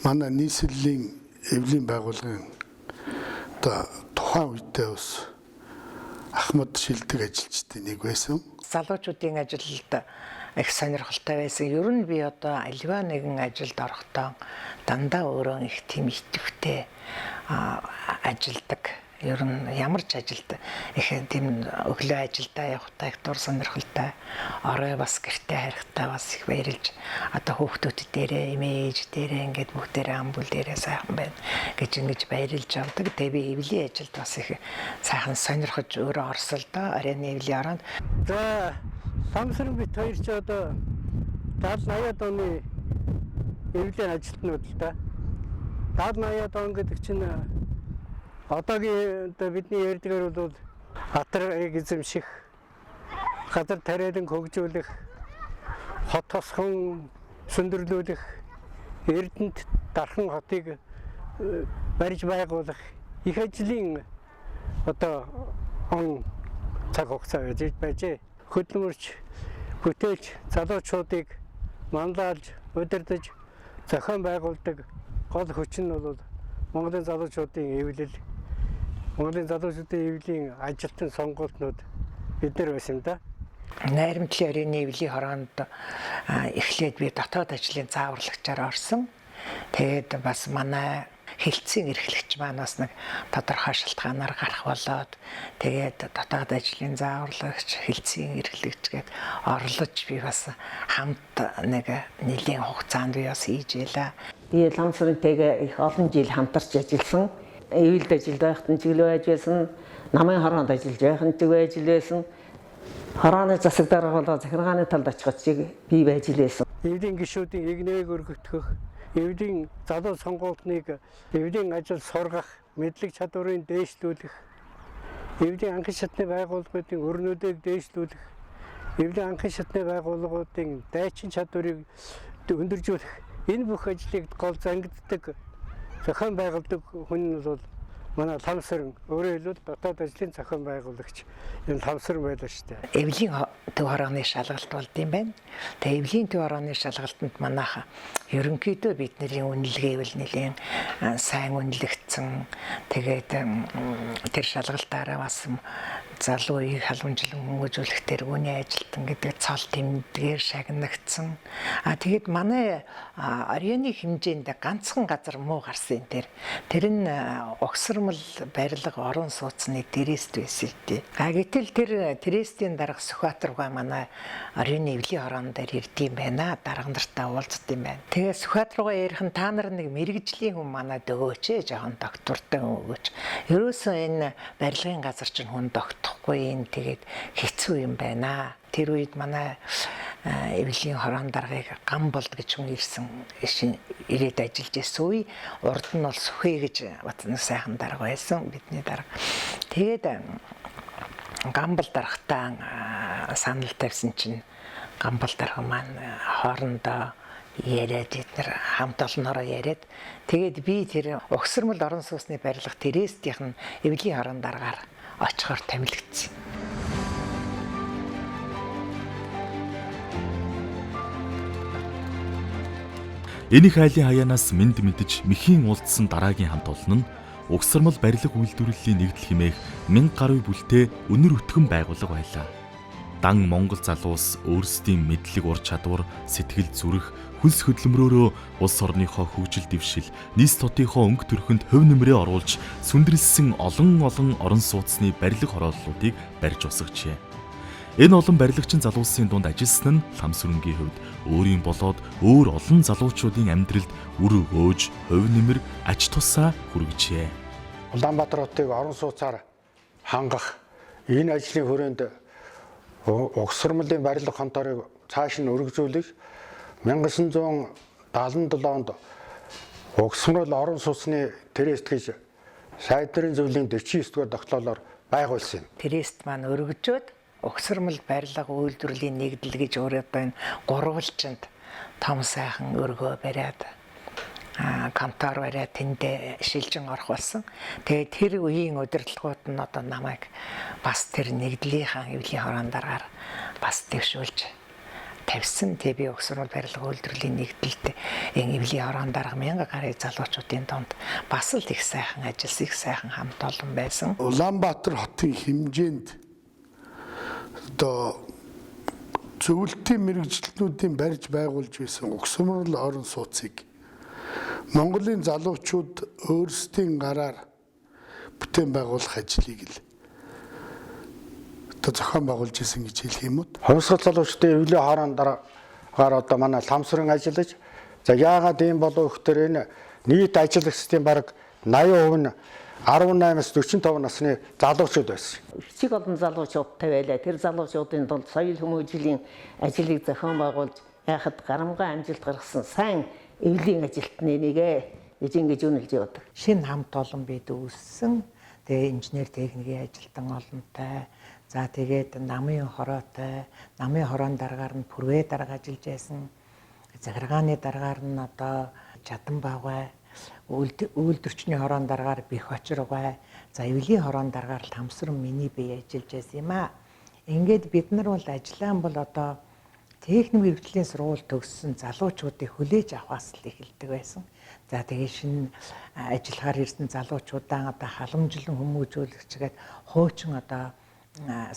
манай нийслэлийн эвлэлийн байгууллагын тухайн үедээ бас ахмад шилдэг ажилчдын нэг байсан. Залуучуудын ажилд их сонирхолтой байсан. Ер нь би одоо альва нэгэн ажилд орохдоо дандаа өөрөө их тийм идэвхтэй ажилдаг. Ер нь ямар ч ажилд их тийм өглөө ажилдаа явахдаа их дур сонирхолтой. Орой бас гэртээ харихтаа бас их баярлж одоо хүүхдүүд дээрээ, эмээж дээрээ ингээд бүгдээрээ амбул дээрээ сайхан байна гэж ингэж баярлж авдаг. Тэгээ би эвлэлийн ажилд бас их сайхан сонирхож өөрөө орсолдоо. Оройны эвлэлийн оронд. За Ламсүрэн бит хоёр ч одоо 70-80 оны эвлэлийн ажилтнууд л да. 70-80 он гэдэг чинь одоогийн бидний ярьдгаар бол хатар эзэмших, газар тариалан хөгжүүлэх, хот тосхон сүндэрлүүлэх, Эрдэнэт дархан хотыг барьж байгуулах их ажлын одоо он цаг хугацаа гэж байжээ. Хөдөлмөрч, бүтээлч залуучуудыг манлайлж, удирдах, зохион байгуулдаг гол хүч нь бол Монголын залуучуудын эвлэл, Монголын залуучуудын эвлэлийн ажилтан сонгуультнууд бид нар байсан да. Найрамдлын оройны эвлэлийн хороонд эхлээд би дотоод ажлын зааварлагчаар орсон. Тэгээд бас манай хилцэн эрхлэгч маань бас нэг тодорхой шалтгаанаар гарах болоод тэгээд дотоод ажлын зааварлагч, хилцэн эрхлэгч гээд орлож би бас хамт нэг нэлийн хугацаанд би бас хийж ялаа. Би Ламсүрэнтэйгээ их олон жил хамтарч ажилласан. Эвлэлд ажилд байхад нь чиглэл байж байсан. Намын хороонд ажиллаж байхад чиглэл ажил байсан. Хорооны засаг дарга болоо захиргааны талд очиход чиг би байж байсан. Эвлэлийн гишүүдийн игнээг өргөгдөх, эвлэлийн залуу сонгуультныг эвлэлийн ажил сургах, мэдлэг чадварыг дээшлүүлэх, эвлэлийн анхан шатны байгууллагуудын өрнүүдийг дээшлүүлэх, эвлэлийн анхан шатны байгууллагуудын дайчин чадварыг өндөржүүлэх, энэ бүх ажлыг гол зангиддаг, зохион байгуулдаг хүн нь бол манай Ламсүрэн, өөрөөр хэлбэл дотоод ажлын зохион байгуулагч энэ Ламсүрэн байлаа шүү дээ. Эвлэлийн төв хорооны шалгалт болд юм байна. Тэгээ эвлэлийн төв хорооны шалгалтанд манайха ерөнхийдөө бидний үнэлгээвэл нэлийн сайн үнэлэгдсэн. Тэгээд тэр шалгалтаараа бас залууийг халамжлан хүмүүжүүлэх тэргүүний ажилтан гэдэг цол тэмдгээр шагнагдсан. Тэгээд манай Орионы хэмжээнд ганцхан газар муу гарсан энэ тэр нь огсормол барилга орон сууцны Трест байсан л дээ. Гэтэл тэр Трестийн дарга Сүхбаатаргаа манай Орионы эвлэлийн хорон дээр ирдэм байна. Дарга нартай уулздаг юм байна. Тэгээ Сүхбаатаргаа ярих нь та нар нэг мэрэгжлийн хүн манад өгөөч, жоохон доктортой өгөөч. Ерөөсөө энэ барилгын газар чинь хүн тогтохгүй энэ тэгээд хэцүү юм байна. Тэр үед манай эвлэлийн хорон даргаыг Гамболд гэж хүн ирсэн ирээд ажиллаж байсан үе. Урд нь бол Сүхэ гэж батны сайхан дарга байсан бидний дарга. Тэгээд Гамбол даргатаа санал тавьсан чинь Гамбол дарга маань хоорондоо яриад эдгээр хамт олноороо яриад тэгээд би тэр угсармал орон сууцны барилга Трестийнх нь эвлэлийн хорон даргаар очихоор томилогдсон. Энийх айлын хаяанаас мэд мэдж мэхийн уулзсан дараагийн хамт олон нь угсармал барилга үйлдвэрлэлийн нэгдэл хэмээх 1000 гаруй бүлтэй өнөр өтгөн байгууллага байлаа. Дан Монгол залуус өөрсдийн мэдлэг ур чадвар, сэтгэл зүрэх, хөлс хөдөлмөрөөрөө улс орныхоо хөгжил дэвшил, нийс тодынхоо өнгө төрхөнд хувь нэмрээ оруулж сүндэрлсэн олон орон сууцны барилга хорооллуудыг барьж усагчээ. Энэ олон барилгчин залуусын дунд ажилласан нь Ламсүрэнгийн хувьд өөрийн болоод өөр олон залуучуудын амьдралд үр өгөөж, хувь нэмэр ач тусаа хүргэжээ. Улаанбаатар хотыг орон сууцаар хангах энэ ажлын хүрээнд угсармалын барилга конторыг цааш нь өргөжүүлэх 1977 онд угсармал орон сууцны Трест гэж сайдрын зөвлөлийн 49 дугаар тогтоолоор байгуулсан юм. Трест маань өргөжөөд угсармал барилга үйлдвэрлэлийн нэгдэл гэж өөрөөдөө энэ гурвалжинд том сайхан өргөө бариад контор бариад тэндээ шилжин орох болсон. Тэгээд тэр үеийн удирдлагууд нь одоо намайг бас тэр нэгдлийнхаа эвлийн хорон дараагаар бас дэвшүүлж тавьсан. Тэгээ би угсармал барилга үйлдвэрлэлийн нэгдэлд энэ эвлийн хорон дарга 1000 гаруй залуучуудын донд бас л их сайхан ажилласан, их сайхан хамт олон байсан. Улаанбаатар хотын хэмжээнд одоо зөвлөлтийн мэрэгчлэнүүдийн барьж байгуулж байсан угсармал орон сууцыг Монголын залуучууд өөрсдийн гараар бүтээн байгуулах ажлыг л одоо зохион байгуулж исэн гэж хэлэх юм уу? Хувьсгал залуучдын эвлэн хоороон дараагаар одоо манай Ламсрын ажиллаж за яагаад ийм болов гэхээр энэ нийт ажиллагчдын бараг 80% нь 18-аас 45 насны залуучууд байсан. Хэцэг олон залуучуудтай байлаа. Тэр залуучуудын тулд соёл хүмүүжлийн ажлыг зохион байгуулж яхад гарамгай амжилт гаргасан сайн эвлийн ажилтны нэгэ ингэж үнэлж явдаг. Шинэ хамт олон бид үүссэн. Тэгээ инженер техникийн ажилтан олонтой. За тэгээд намын хороотой, намын хороон дараагаар нь пүрвэ дарга ажиллаж байсан. Захиргааны дараагаар нь одоо Чадан багвай, үйлдвэрчний хороон дараагаар Бэх Очиргай, за эвлийн хороон дараагаар Ламсран миний бие ажиллаж байсан юм аа. Ингээд бид нар бол ажиллаан бол одоо техник мэргэжлийн сургууль төгссөн залуучуудыг хүлээж авахаас л эхэлдэг байсан. За тэгээ шинэ ажиллахаар ирсэн залуучуудаа одоо халамжлан хүмүүжүүлэгчгээд хуучин одоо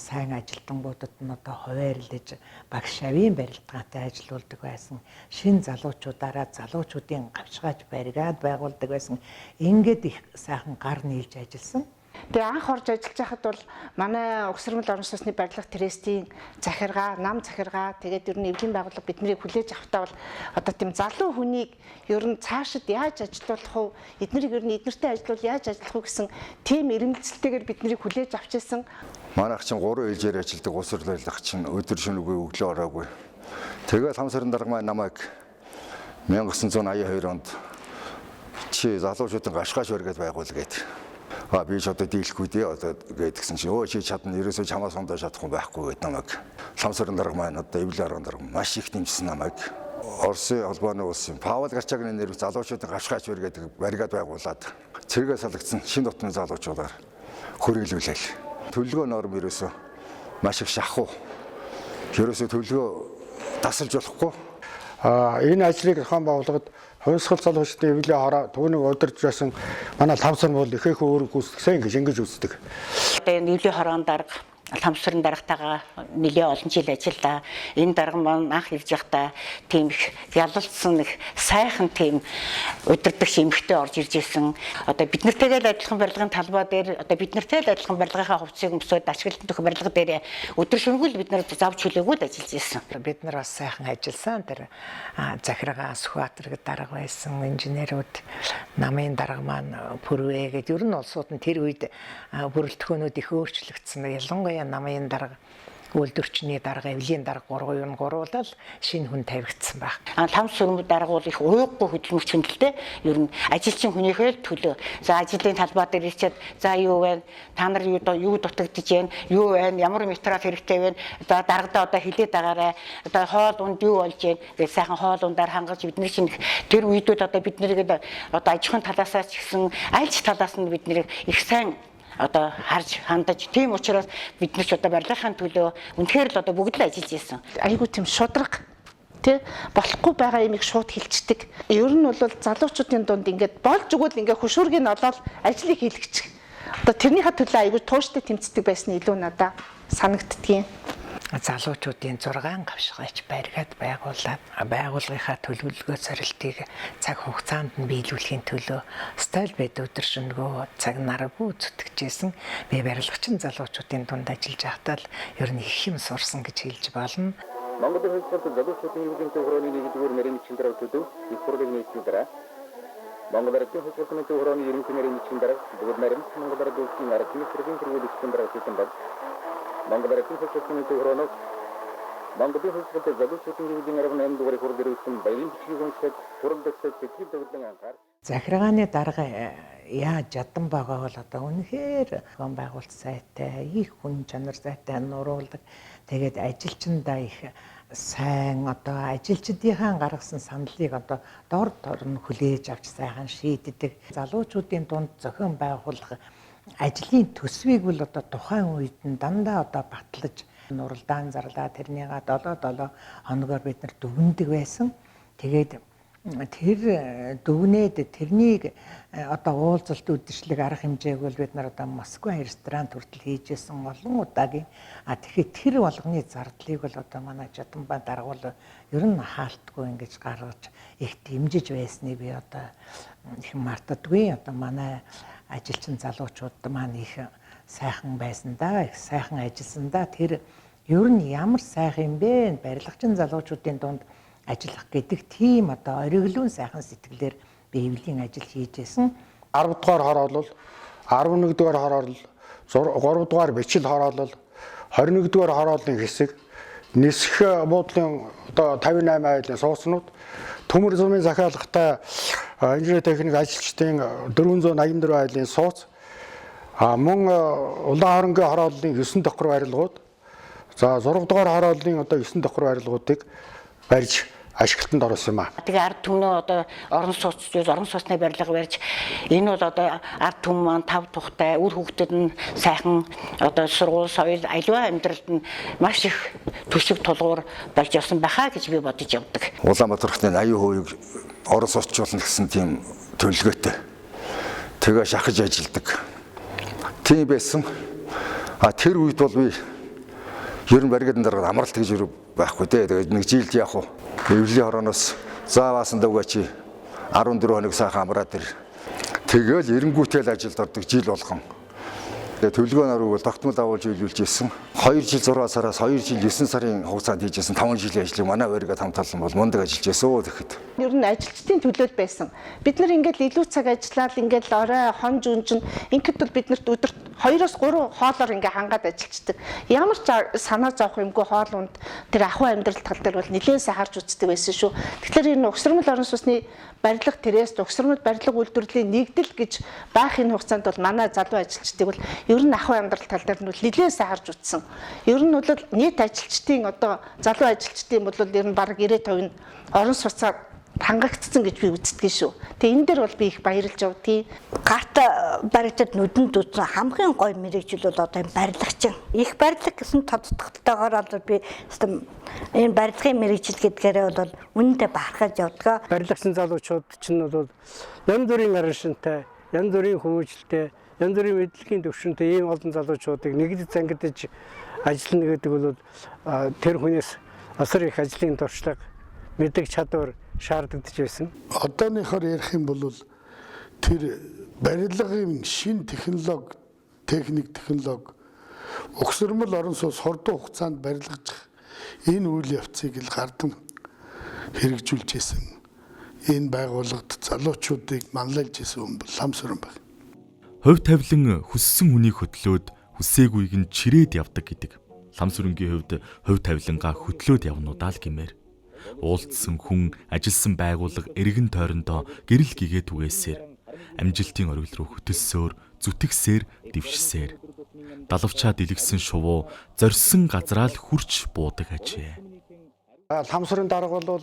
сайн ажилтнуудад нь одоо хуваарлаж багш шавийн барилгаатай ажиллаулдаг байсан. Шинэ залуучуудаараа залуучуудын гавчгааж бариад байгуулдаг байсан. Ингээд их сайхан гар нийлж ажилласан. Тэгээ анх орж ажиллаж байхад бол манай угсармал орон сууцны барилга Трестийн захиргаа, нам захиргаа тэгээд ер нь эвлийн байгууллага биднийг хүлээж авахтаа бол одоо тийм залуу хүнийг ер нь цаашид яаж ажилуулах вэ? Эднийг ер нь эднэртэй ажиллавал яаж ажиллах вэ гэсэн тийм эрмэлзэлтэйгээр биднийг хүлээж авчихсан. Манайх чинь 3 ээлжээр ажилладаг улс орлагч чинь өдөр шөнөгүй өглөө ороогүй. Тэгээд Ламсрын дарга маань намайг 1982 онд чи залуучуудын гашгааш өргөд байгуул гэдэг. Би ч одоо дийлэхгүй дээ одоо гэдгсэн чинь өө чи чадна ерөөсөө чамаас ондоо чадахгүй байхгүй гэд намайг Ламсрын дарга маань одоо эвлэн орон дарга маш их дэмжсэн намайг. Оросын холбооны улсын Павел Гарчагны нэрээр залуучуудын гашгаач өргөд баригад байгуулад цэргээ салгацсан шинэ дотны залуучуудаар хөргөлүүлээл. Төлөвлөгөө норм ерөөсөө маш их шахуу. Ерөөсөө төлөвлөгөө тасалж болохгүй. Энэ ажлыг зохион байгуулахад хувьсгал залуучдын эвлийн хороо түүнийг удирдах байсан манай Ламсран бол ихэнх өөрөг үүсгэсэн ингэж үздэг. Одоо энэ эвлийн хороон дарга Ламсрын даргатайгаа нэлээд олон жил ажиллаа. Энэ дарга маань анх ирж байхдаа тийм их ялалцсан их сайхан тийм удирдагч эмэгтэй орж ирж ирсэн. Одоо бид нартэйгээ л адилхан барилгын талбай дээр одоо бид нартэй л адилхан барилгынхаа хувьцыг өмсөд ашиглалтын төх барилга дээр өдөр шөнөгүй л бид нар завж хүлээгүүд ажиллаж ирсэн. Бид нар бас сайхан ажилласан. Тэр захиргаа Сүхбаатар гэдэг дарга байсан, инженерүүд, намын дарга маань Пүрвэ гэдэг ер нь улсууд нь тэр үед бүрэлдэхүүнүүд их өөрчлөгдсөн. Ялангуяа намын дарга, үйлдвэрчний дарга, эвлийн дарга гурван гуруулал шинэ хүн тавигдсан баг. Ламсрын дарга бол их уйггүй хөдөлмөрч хүндэлтэй. Ер нь ажилчин хүнийхээ төлөө. За ажлын талбай дээр ирчээд за юу вэ? Та нар юу дутагдж байна? Юу вэ? Ямар материал хэрэгтэй вэ? За даргадаа одоо хилээд байгаарай. Одоо хоол унд юу болж байна? Тэгээ сайхан хоол ундаар хангаж бидний чинь тэр үедүүд одоо бид нэрийг одоо аж ахуйн талаасаа ч гэсэн аль ч талаас нь бид нэр их сайн одоо харж хандаж тийм учраас бид нар ч одоо барилгын төлөө үнэхээр л одоо бүгд л ажиллаж ирсэн. Айгуу тийм шудраг тий болохгүй байгаа юмыг шууд хэлцдэг. Ер нь бол залуучуудын дунд ингээд болж өгвөл ингээд хөшүүргийг нь олоод ажлыг хийлгэж. Одоо тэрнийхээ төлөө аягүй тууштай тэмцдэг байсан илүү надад санагддгийн. Залуучуудын 6 гавшгаач баригад байгуулад байгууллагынхаа төлөвлөгөө зорилтыг цаг хугацаанд нь биелүүлэхийн төлөө стайл бед өдөр шөнөгөө цаг наргүй зүтгэжсэн. Би барилгачин залуучуудын дунд ажиллаж байхдаа л ер нь их юм сурсан гэж хэлж болно. Монголын хөлсөлт залуучуудын юугийн төвхөрөний нэгдүгээр нарийн бичгийн дараа төдөв их хурлын нийтийн дараа Монгол Ардын хөлсөлтийн төвхөрөний ерөнхий нарийн бичгийн дараа бүгд нарийн Монгол Ардын ард нийслэлийн төрөлхтөн дараа төсөн баг. Монгол Ардын хөлсөлтийн төвхөрөнөс Монголын хөлсөлт залуучуудын юугийн арга 8 дугаар хурд ирсэн баярын бичгийг уншаад хуралдагсаа сэтгэл төвлөн анхаар. Захиргааны дарга яаж ядан байгаа бол одоо үнэхээр гон байгуулалт сайтай, их хүн чанар сайтай нуруулдаг. Тэгээд ажилчиндаа их сайн одоо ажилчдынхаа гаргасан саналыг одоо дор дорн хүлээж авч сайхан шийддэг. Залуучуудын дунд зохион байгуулах ажлын төсвийг бол одоо тухайн үед нь дандаа одоо батлаж нуралдаан зарлаа тэрнийга 7 хоногор бид нар дүгндэг байсан. Тэгээд тэр дүгнээд тэрнийг одоо уулзалт үдшилэг арга хэмжээг бол бид нар одоо Москва ресторан хүртэл хийжсэн олон удаагийн тэгэхээр тэр болгоны зардлыг бол одоо манай Жадамбай дарга бол ер нь хаалтгүй ингэж гаргаж их дэмжиж байсныг би одоо их мартадгүй. Одоо манай ажилчин залуучууд маань их сайхан байсан да, их сайхан ажилласан да. Тэр ер нь ямар сайхан юм бэ? Барилгачин залуучуудын дунд ажиллах гэдэг тийм одоо ориглон сайхан сэтгэлээр биеийн ажил хийжсэн. 10 дугаар хороолол, 11 дугаар хороолол, 3 дугаар бичил хороолол, 21 дугаар хорооллын хэсэг, нисэх буудлын одоо 58 айлын сууцнууд, төмөр зурмын захиалгатай инженер техник ажилчдын 484 айлын сууц, мөн улаан хоронгийн хорооллын 9 давхар барилгууд, за 6 дугаар хорооллын одоо 9 давхар барилгуудыг барьж ашиглалтанд оруулсан юм аа. Тэгээ ард түмнөө одоо орон сууцны барилга барьж энэ бол одоо ард түмэн маань тав тухтай үр хөвгөдөд нь сайхан одоо сургууль соёл аливаа амьдралд нь маш их төсөв тулгуур болж явсан байхаа гэж би бодож явдаг. Улаанбаатар хотын 80% орон сууцчлуулна гэсэн тийм төлөвлөгөөтэй. Тэгээ шахаж ажилладаг. Тийм байсан. Тэр үед бол би ер нь баригдсан дараа амралт гэж юу байхгүй дээ. Тэгээд нэг жилд яах вэ? Эвлийн хорооноос зааваасан дагвачи 14 хоног сайхан амраад ир. Тэгэл эренгүүтэл ажилд ордог жил болгон. Тэгээд төлөвлөгөөнөр бол тогтмол агуулж үйлүүлж ирсэн. 2 жил 6 сараас 2 жил 9 сарын хугацаанд хийжсэн 5 жилийн ажлыг манай баригаа хамталсан бол мундаг ажиллаж байсан уу тэгэхэд. Ер нь ажилчдын төлөөл байсан. Бид нар ингээд илүү цаг ажиллаад ингээд орой хон жүнжин ингээд бол биднэрт өдөрт 2-3 хоолоор ингээ хангаад ажилладаг. Ямар ч санаа зовх юмгүй хоол унд тэр ахуй амьдрал тал дээр бол нэлээд сахарж үздэг байсан шүү. Тэгэхээр энэ угсармал орон сууцны барилга тэрээс угсармал барилга үйлдвэрлэлийн нэгдэл гэж байх энэ хугацаанд бол манай залуу ажилчдыг бол ер нь ахуй амьдрал тал дээр нь нэлээд сахарж үзсэн. Ер нь бол нийт ажилчдын одоо залуу ажилчдын бол ер нь бараг 90% нь орон сууцаар хангагдсан гэж би үздэг шүү. Тэгээ энэ дээр бол би их баярлж явдгийг. Гарт баригдад нүдэнд үзсэн хамгийн гоё мэрэгжил бол одоо энэ барилгачин. Их барилга гэсэн тодтогтойгоор бол би энэ барилгын мэрэгжил гэдгээрээ бол үнэндээ бахархаж явдаг. Барилгачин залуучууд чинь бол янз бүрийн арга шинтэй, янз бүрийн хүмүүжлтэй, янз бүрийн мэдлэгийн төвшөнтэй ийм олон залуучуудыг нэгдэж зангидж ажиллана гэдэг бол тэр хүнээс асар их ажлын туршлага, мэдлэг чадвар шаардлагатай байсан. Одооныхоор ярих юм бол тэр барилгын шин технологи, техник технологи угсармал орон сууц хурдан хугацаанд барилгаж энэ үйл явцыг л гардан хэрэгжүүлж байсан. Энэ байгууллагад залуучуудыг манлайлж байсан хүн бол Ламсран байна. Хувь тавилан хүссэн хүнийг хөтлөөд хүсээгүйг нь чирээд явдаг гэдэг. Ламсрынгийн хувьд хувь тавилангаа хөтлөөд явнуудаа л гэмээр. Уулзсан хүн, ажилласан байгууллага эргэн тойрондоо гэрэл гэгээ түгээсээр, амжилтын оргил руу хөтөлсөөр, зүтгэсээр, дэвшсээр. Далавчаа дэлгсэн шувуу зорьсон газраа л хурч буудаг ажээ. Ламсрын дарга бол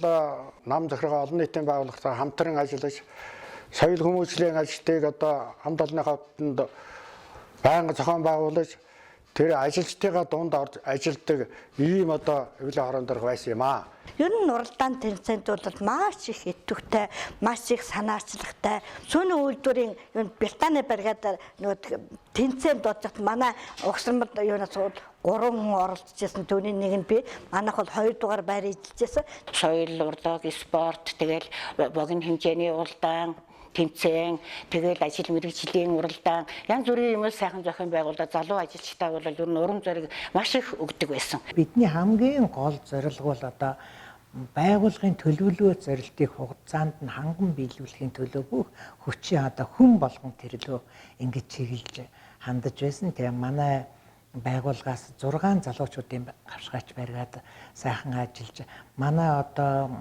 нам захиргаа олон нийтийн байгууллагатай хамтран ажиллаж соёл хүмүүжлийн ажилтныг одоо хамт олонныхоо хотод байнга зохион байгуулж тэр ажилчдыгаа дунд орж ажилдаг ийм одоо эвлэн хорон дээрх байсан юм аа. Ер нь уралдаан тэмцээнд бол маш их идэвхтэй, маш их санаачлагтай. Сүүний үйлдвэрийн Британий бригадаар тэмцээнд дуудахад манай угсрамд юунаас 3 хүн оролцож байсан. Түүний нэг нь би, манайх бол 2 дугаар байр эзэлж байсан. Соёл, урлаг, спорт, тэгэл богино хэмжээний уралдаан тэмцээн, тэгэл ажил мэргэжлийн уралдаан, янз бүрийн юм сайхан зохион байгуулалт залуу ажилчтай бол ер нь урам зориг маш их өгдөг байсан. Бидний хамгийн гол зорилго бол одоо байгууллагын төлөвлөгөө зорилтыг хугацаанд нь ханган биелүүлэхийн төлөө бүх хүчийн одоо хүн болгон төрлөө ингэж чиглэж хандаж байсан. Тэгээ манай байгууллагаас 6 залуучуудын гавшгаач бариад сайхан ажиллаж манай одоо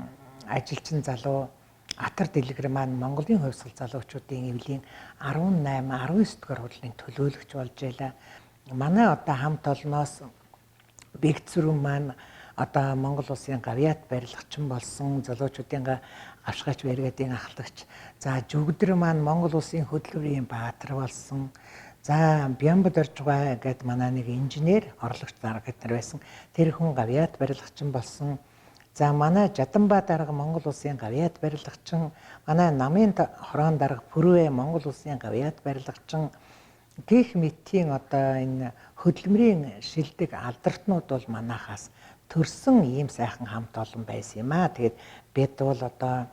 ажилчин залуу Атар дэлгэр маань Монголын хувьсгал залуучуудын эвлийн 18, 19 дугаар хурлын төлөөлөгч болж байлаа. Манай одоо хамт олноос Бэгцүрэн маань одоо Монгол улсын гавьяат барилгачин болсон залуучуудын гавшгаач баригадын ахлагч. За Жүгдөр маань Монгол улсын хөдөлмөрийн баатар болсон. За Бямбадоржгаа гэдэг манай нэг инженер, орлогч дарга нар байсан. Тэр хүн гавьяат барилгачин болсон. За манай Жаданбаа дарга Монгол улсын гавьяат барилгачин, манай Намын хорон дарга Пүрвэ Монгол улсын гавьяат барилгачин гэх мэтийн одоо энэ хөдөлмөрийн шилдэг алдартнууд бол манайхаас төрсөн ийм сайхан хамт олон байсан юм аа. Тэгээд бид бол одоо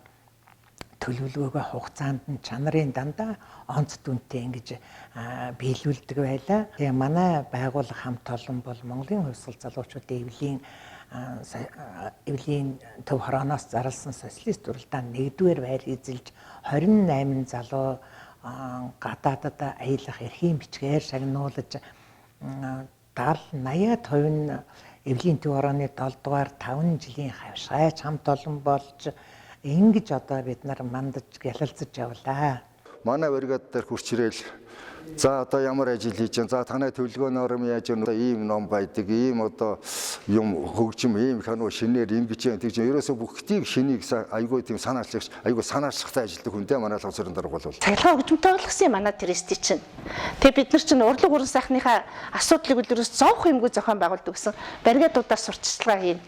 төлөвлөгөөгөө хугацаанд нь чанарын дандаа онц дүнтэй ингэж биелүүлдэг байлаа. Тэгээ манай байгууллага хамт олон бол Монголын хувьсгал залуучуудын эвлийн төв хорооноос зарласан социалист уралдаанд 1-р байр эзэлж 28 залуу гадаадад аялах эрхийн бичгээр шагнуулж 70-80% нь эвлийн төв хорооны 7-р 5 жилийн хавшгайч хамт олон болж ингэж одоо бид нар мандаж гялалцаж явлаа. Манай бригад дээр хурц ирээл за одоо ямар ажил хийж байна? За танай төлөвлөгөөнөөр юм яаж юм? Ийм ном байдаг, ийм одоо юм хөгжим, ийм кино шинээр ингэж тэгж ерөөсөө бүгдийг шинийг айгүй тийм санаачлагч, айгүй санаачлагтай ажилладаг хүнтэй манай лавцрын дарга бол. Цахилгаан хөгжимтэй болгосон манай трести чинь. Тэгээ бид нар чинь урлаг уран сайхныхаа асуудлыг үлрээс зовх юмгүй зохион байгуулдаг гэсэн баригадуудаас сурталчилгаа хийн.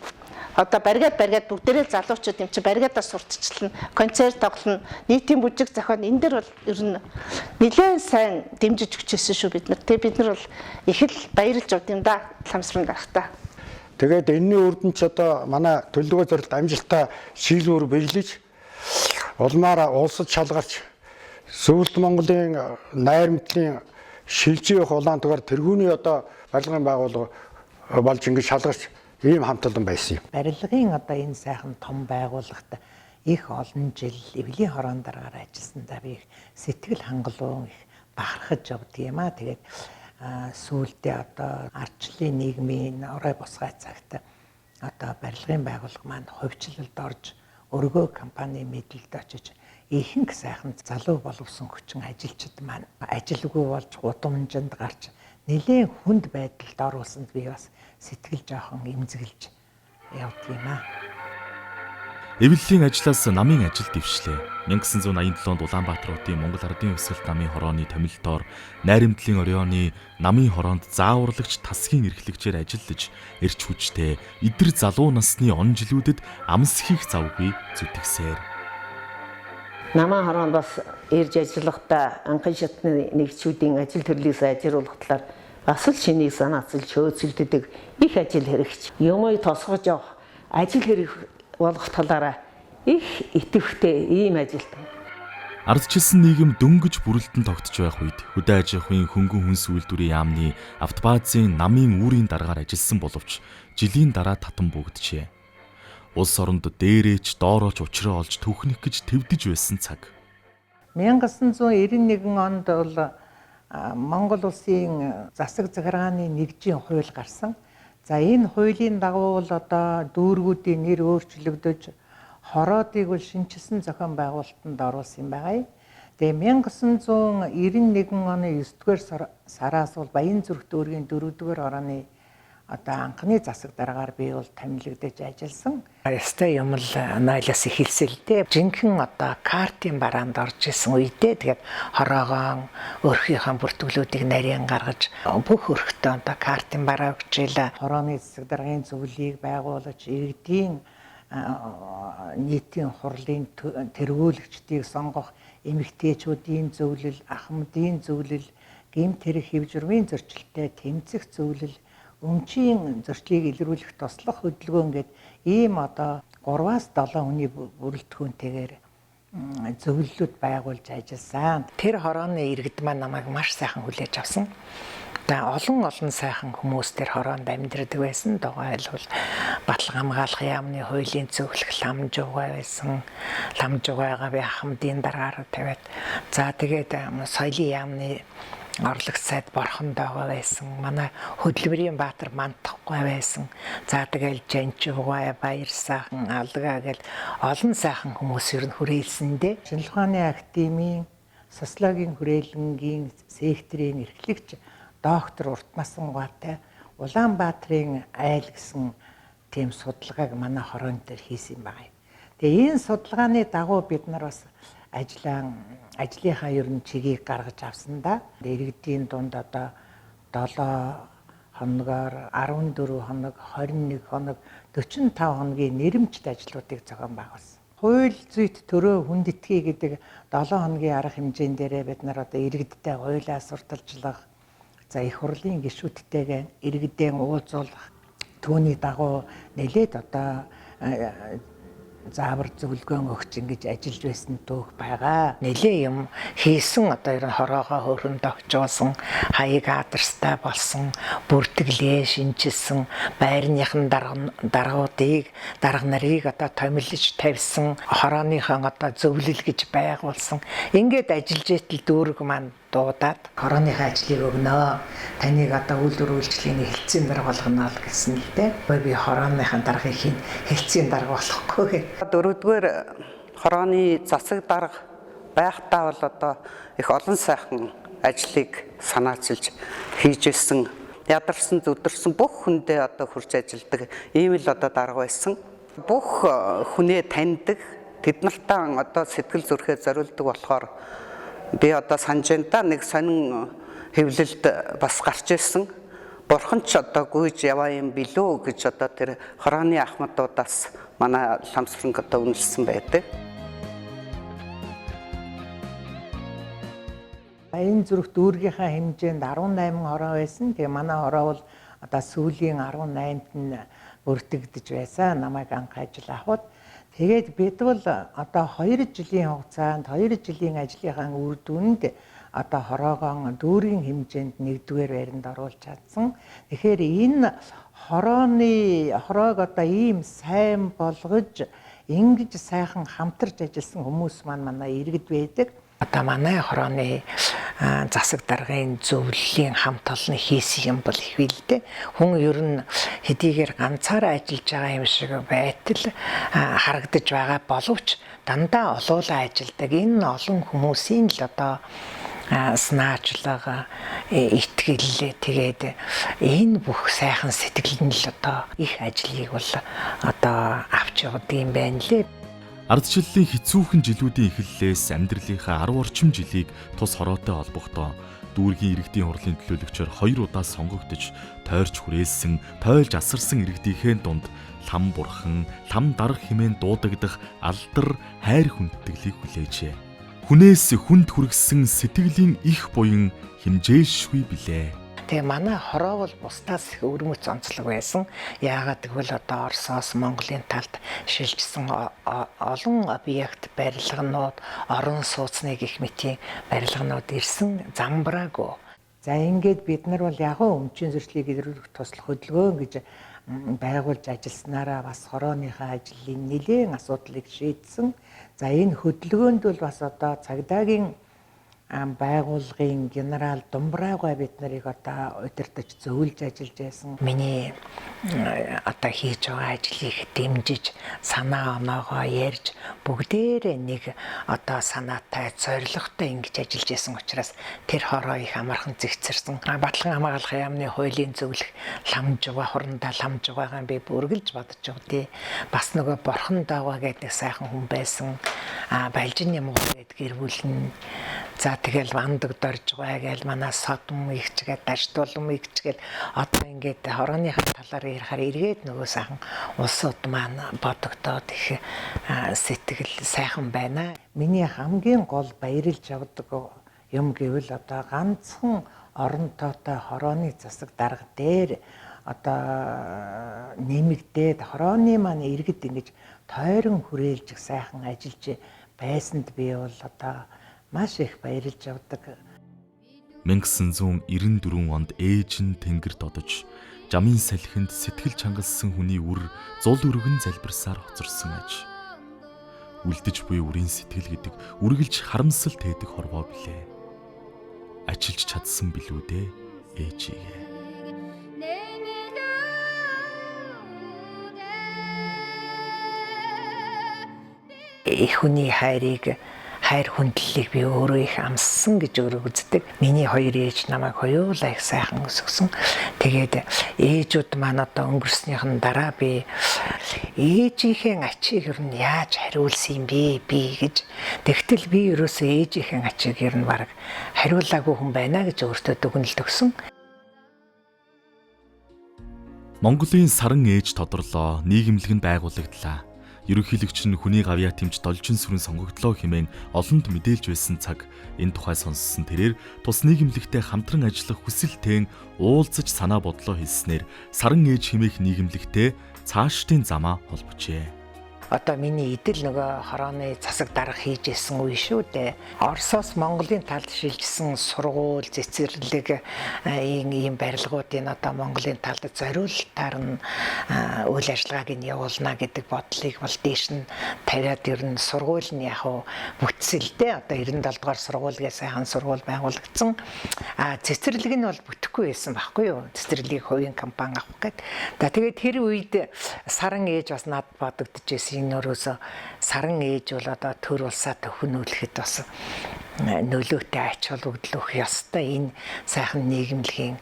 Одоо баригад бүгдээрээ залуучууд юм чи баригадаас сурталчилна, концерт тоглоно, нийтийн бүжиг зохион энэ дэр бол ер нь нэлээд сайн дэмжиж өгчээсэн шүү бид нар. Тэгээ бид нар бол их л баярлж авд юм да ламсрын гарахтаа. Тэгээд энэний үрдэн ч одоо манай төлөвлөгөө зорилт амжилттай шийдвэр биелэж улмаар улсад шалгарч Сүүлд Монголын найр мэдлийн шилжих улаантгаар тэргүүний одоо барилгын байгууллага болж ингэж шалгарч ийм хамт олон байсан юм. Барилгын одоо энэ сайхан том байгууллагт их олон жил эвлийн хорон дараагаар ажилласандаа би сэтгэл хангалуун их бахархаж явдаг юм аа. Тэгээд сүүлдээ одоо ардчлалын нийгмийн орой босгай цагт одоо барилгын байгууллага маань хувьчлалд орж өргөө компани мэдлэлд очиж ихэнх сайхан залуу боловсон хүчин ажилчид маань ажилгүй болж удамжинд гарч нэлээд хүнд байдалд оруулсанд би бас сэтгэл жоохон эмзэглэж явдаг юм аа. Эвлэлийн ажлаас намын ажил дэвшлээ. 1987 онд Улаанбаатарын Монгол Ардын Хувьсгалт намын хорооны томилтоор найрамдлын оройны намын хороонд зааварлагч тасгийн эрхлэгчээр ажиллаж эрч хүчтэй эдэр залуу насны он жилүүдэд амс хийх завгүй зүтгэсээр. Намын хороонд бас ирж ажиллахдаа анхан шатны нэгжүүдийн ажил төрлийг сайжруулах талаар бас л шинийг санаацлж хөөцөлдөдөг их ажил хэрэгч. Юмыг тосгож явах ажил хэрэг болох талаараа их итэвхтэй ийм ажилтан. Ардчилсан нийгэм дөнгөж бүрэлдэн тогтож байх үед хөдөө аж ахуйн хөнгөн хүнс үйлдвэрийн яамны автобазын намын үүрийн дараагаар ажилласан боловч жилийн дараа татан бүгджээ. Улс оронд дээрээч доорооч учраа олж түүхнэх гэж твдэж байсан цаг. 1991 онд бол Монгол улсын засаг захиргааны нэгжийн хууль гарсан. За энэ хуулийн дагуу бол одоо дүүргүүдийн нэр өөрчлөгдөж хороодыг бол шинжилсэн зохион байгуулалтанд оруулсан юм байгаа. Тэгээ 1991 оны 9-р сараас бол Баян зүрх дүүргийн 4-р орооны одоо анхны засаг дараагаар би бол томилогдож ажилласан. Ястай юм л нойлоос эхэлсэн л дээ. Жинхэнэ одоо картын бараанд орж исэн үедээ тэгээд хороогоон өөрхийнхөө бүртгэлүүдийг нарийн гаргаж бүх өрхтөө одоо картын бараа өгчээлээ. Хорооны засаг даргын зөвлөлийг байгуулж иргэдийн нийтийн хурлын тэргүүлэгчдийг сонгох эмэгтэйчүүдийн зөвлөл, ахмадын зөвлөл, гэмт хэрэг хэв журмын зөрчилтэй тэмцэх зөвлөл, өмчийн зөрчлийг илрүүлэх туслах хөдөлгөөн гээд ийм одоо 3-7 хүний бүрэлдэхүүнтэйгээр зөвлөлүүд байгуулж ажилласан. Тэр хорооны иргэд маань намайг маш сайхан хүлээж авсан. Олон сайхан хүмүүс тэр хороонд амьдардаг байсан. Догоо айлбал батлан хамгаалах яамны хуулийн зөвлөх ламж угаа байсан. Ламж угаагаа би ахмадын дараагаар тавиад за тэгээд соёлын яамны орлогч сайд борхон доогоо байсан. Манай хөдөлмөрийн баатар мантахгүй байсан. За тэгэл Жанчуугай, Баяр сайхан, Алгаа гэл олон сайхан хүмүүс ер нь хүрээлсэндээ. Шинжлэх ухааны академийн социологийн хүрээлэнгийн секторын эрхлэгч доктор Уртмасан Гуатай Улаанбаатарын айл гэсэн тийм судалгааг манай хорон дээр хийсэн юм байна. Тэгээ энэ судалгааны дагуу бид нар бас ажлынхаа ер нь чигийг гаргаж авсан да. Иргэдийн дунд одоо 7 хоногоор 14 хоног, 21 хоног, 45 хоногийн нэрэмжт ажлуудыг зохион байгуулсан. Хууль зүйт төрөө хүндэтгэе гэдэг 7 хоногийн арга хэмжээнд дээрээ бид нар одоо иргэдтэй хуулиа сурталчлах, за их хурлын гишүүдтэйгээ иргэдээ уулзуулах, түүний дагуу нэлээд одоо заавар зөвлөгөөн өгч ингэж ажиллаж байсан түүх байгаа. Нэлээ юм хийсэн одоо ер нь хороогоо хөрөнд огжуулсан, хаяг адарстай болсон, бүртгэлээ шинжилсэн, байрныхын даргуудыг, дарга нарыг одоо томилж тавьсан, хорооныхон одоо зөвлөл гэж байгуулсан. Ингээд ажиллаж итэл дүүрэг маань дуудаад хорооныхаа ажлыг өгнө. Таныг одоо үйлдвэр үйлчлэгийн хэлтсийн дарга болгоно л гэсэн л дээ. Би хорооныхаа даргыг хийн хэлтсийн дарга болохгүй. Дөрөвдүгээр хорооны засаг дарга байхдаа бол одоо их олон сайхан ажлыг санаачилж хийж ирсэн. Ядарсан зүдэрсэн бүх хүндээ одоо хурж ажилдаг ийм л одоо дарга байсан. Бүх хүнээ таньдаг, тэд нартаа одоо сэтгэл зүрхээ зориулдаг болохоор би одоо санжинда нэг сонин хэвлэлд бас гарч ирсэн. Бурхан ч одоо гүйж яваа юм билүү гэж одоо тэр хорооны ахмадуудаас манай ламсранг одоо үнэлсэн байдаг. Энэ зүрх дүүргийнхаа хэмжээнд 18 хороо байсан. Тэгээ манай хороо бол одоо сүүлийн 18-нд нь бүртгэгдэж байсан. Намайг анх ажил авахд тэгээд бид бол одоо 2 жилийн хугацаанд 2 жилийн ажлынхаа үр дүнд одоо хороогоон дүүргийн хэмжээнд 1-р байранд оруулж чадсан. Тэгэхээр энэ хороог одоо ийм сайн болгож ингэж сайхан хамтарч ажилласан хүмүүс манай иргэд байдаг. Одоо манай хорооны засаг даргын зөвлөлийн хамт олон хийсэн юм бол их л дээ. Хүн ер нь хэдийгээр ганцаараа ажиллаж байгаа юм шиг байтал харагдаж байгаа боловч дандаа олуулаа ажилладаг. Энэ олон хүмүүсийн л одоо санаачлага, итгэл тэгээд энэ бүх сайхан сэтгэл нь л одоо их ажлыг бол одоо авч явдаг юм байна лээ. Ардчлалын хэцүүхэн жилүүдийн эхлэлээс амьдралынхаа 10 орчим жилийг тус хороотой холбохдоо дүүргийн иргэдийн хурлын төлөөлөгчөөр 2 удаа сонгогдож тойрч хүрээлсэн, тойлж асарсан иргэдийнхээ дунд лам бурхан, лам дарга хэмээн дуудагдах алдар хайр хүндэтгэлийг хүлээжээ. Хүнээс хүнд хүргэсэн сэтгэлийн их буян хэмжээлшгүй билээ. Тэгээ манай хороо бол бусдаас их өрмөц онцлог байсан. Яагаад гэвэл одоо Оросоос Монголын талд шилжсэн олон объект барилганууд, орон сууцны гэх мэтийн барилганууд ирсэн замбраагүй. За ингээд бид нар бол ягуу өмчийн зөрчлийг илрүүлэх туслах хөдөлгөөн гэж байгуулж ажилласнараа бас хорооныхаа ажлын нэлийн асуудлыг шийдсэн. За энэ хөдөлгөөнд бол бас одоо цагдаагийн байгууллагын генерал Думбраагаа бид нарыг одоо удирдах зөвлөж ажиллаж байсан. Миний одоо хийж байгаа ажлыг дэмжиж, санаа оноогоо ярьж, бүгдээрээ нэг одоо санаатай, зорилготой ингэж ажиллаж байсан учраас тэр хороо их амархан зэгцэрсэн. Батлан хамгаалах яамны хуулийн зөвлөх ламж байгаа, хурандаа ламж байгаагаа би бүргэлж бодож байгаа тий. Бас нөгөө борхон дааваа гэдэг сайхан хүн байсан. Балжин Ямгуу гэдэг гэр бүл нь за тэгэл вандаг дорж байгаа гээл манай содон ихчгээд дажтуулам ихчгээл одоо ингээд хорооныхаа талаар ярихаар эргээд нөгөө сайхан улсууд маань бодогдоод их сэтгэл сайхан байна. Миний хамгийн гол баярлж авдаг юм гэвэл одоо ганцхан оронтойтой хорооны засаг дарга дээр одоо нэмэгдээд хорооны маань иргэд ингэж тойрон хүрээлж сайхан ажиллаж байсанд би бол одоо маш их баярлж авдаг. 1994 онд ээж нь тэнгэр додож, жамын салхинд сэтгэл чангалсан хүний үр зул өргөн залбирсаар хоцорсон аж. Үлдэж буй үрийн сэтгэл гэдэг үргэлж харамсал тээдэг хорвоо билээ. Ачилж чадсан билүү дээ ээжигээ. Хүний хайр хүндлэлийг би өөрөө их амссан гэж өөрөө үздэг. Миний хоёр ээж намайг хоёулаа их сайхан өсгсөн. Тэгээд ээжүүд маань одоо өнгөрснийхэн дараа би ээжийнхээ ачийг ер нь яаж хариулсан юм бэ гэж. Тэгтэл би ерөөсөө ээжийнхээ ачийг ер нь баг хариулаагүй хүн байна гэж өөртөө дүгнэлт өгсөн. Монголын саран ээж тодорлоо, нийгэмлэг нь байгуулагдлаа. Ерөнхийлөгч нь хүний гавьяа тэмч должин сүрэн сонгогдлоо хэмээн олонд мэдээлж байсан цаг энэ тухай сонссон тэрээр тус нийгэмлэгтэй хамтран ажиллах хүсэлтэйн уулзаж санаа бодлоо хэлснээр саран ээж хэмээх нийгэмлэгтэй цаашдын замаа холбожээ. Одоо миний идэл нөгөө хорооны засаг дарга хийж исэн үе шүү дээ. Оросоос Монголын талд шилжсэн сургууль, цэцэрлэг ийм барилгуудын одоо Монголын талд зориултаар нь үйл ажиллагааг нь явуулна гэдэг бодлыг бол дээш нь тавиад ер нь сургууль нь яг бүтсэлтэй одоо 97 дугаар сургууль гэсэн сайхан сургууль байгуулагдсан. Цэцэрлэг нь бол бүтэхгүй байсан байхгүй юу? Цэцэрлэгийг хувийн компани авах гэдэг. Тэгээд тэр үед саран ээж бас надад бодогдож байсан. Нөрөөсө саран ээж бол одоо төр улсаа төхнүүлэхэд бас нөлөөтэй ач холбогдол өгөх ёстой. Энэ сайхан нийгэмлэгийн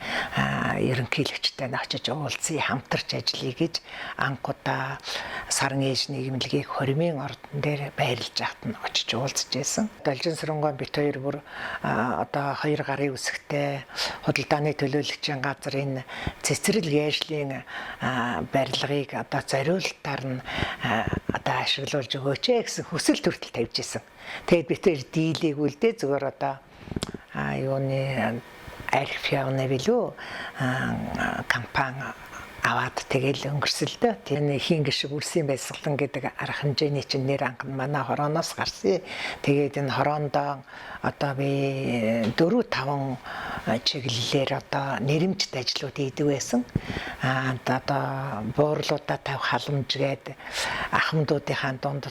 ерөнхийлөгчтэй очиж уулзъя, хамтарч ажиллая гэж анхудаа саран ээж нийгэмлэгийг Хоримын ордон дээр байрлаж ахт нь очиж уулзж байсан. Должин сүрэнгон бит хоёр бүр одоо 2 гарын үсэгтэй худалдааны төлөөлөгчийн газрын цэцэрлэг яажлын барилгыг одоо зориултаар нь одоо ашиглуулж өгөөч гэсэн хүсэл төртөл тавьж исэн. Тэгээд бид тэр дийлийг үлдээ зүгээр одоо юуны архивны билүү компани аваад тэгэл өнгөрсөлдөө. Тэр хийн гişг үрсийн байсгалан гэдэг арга хэмжээний чинь нэр анх нь манай хорооноос гарсан. Тэгээд энэ хороондоо одоо би 4-5 чиглэлээр одоо нэрэмжт ажлууд хийдэг байсан. Одоо буурлуудаа тавих халамж гээд ахмадуудынхаа дунд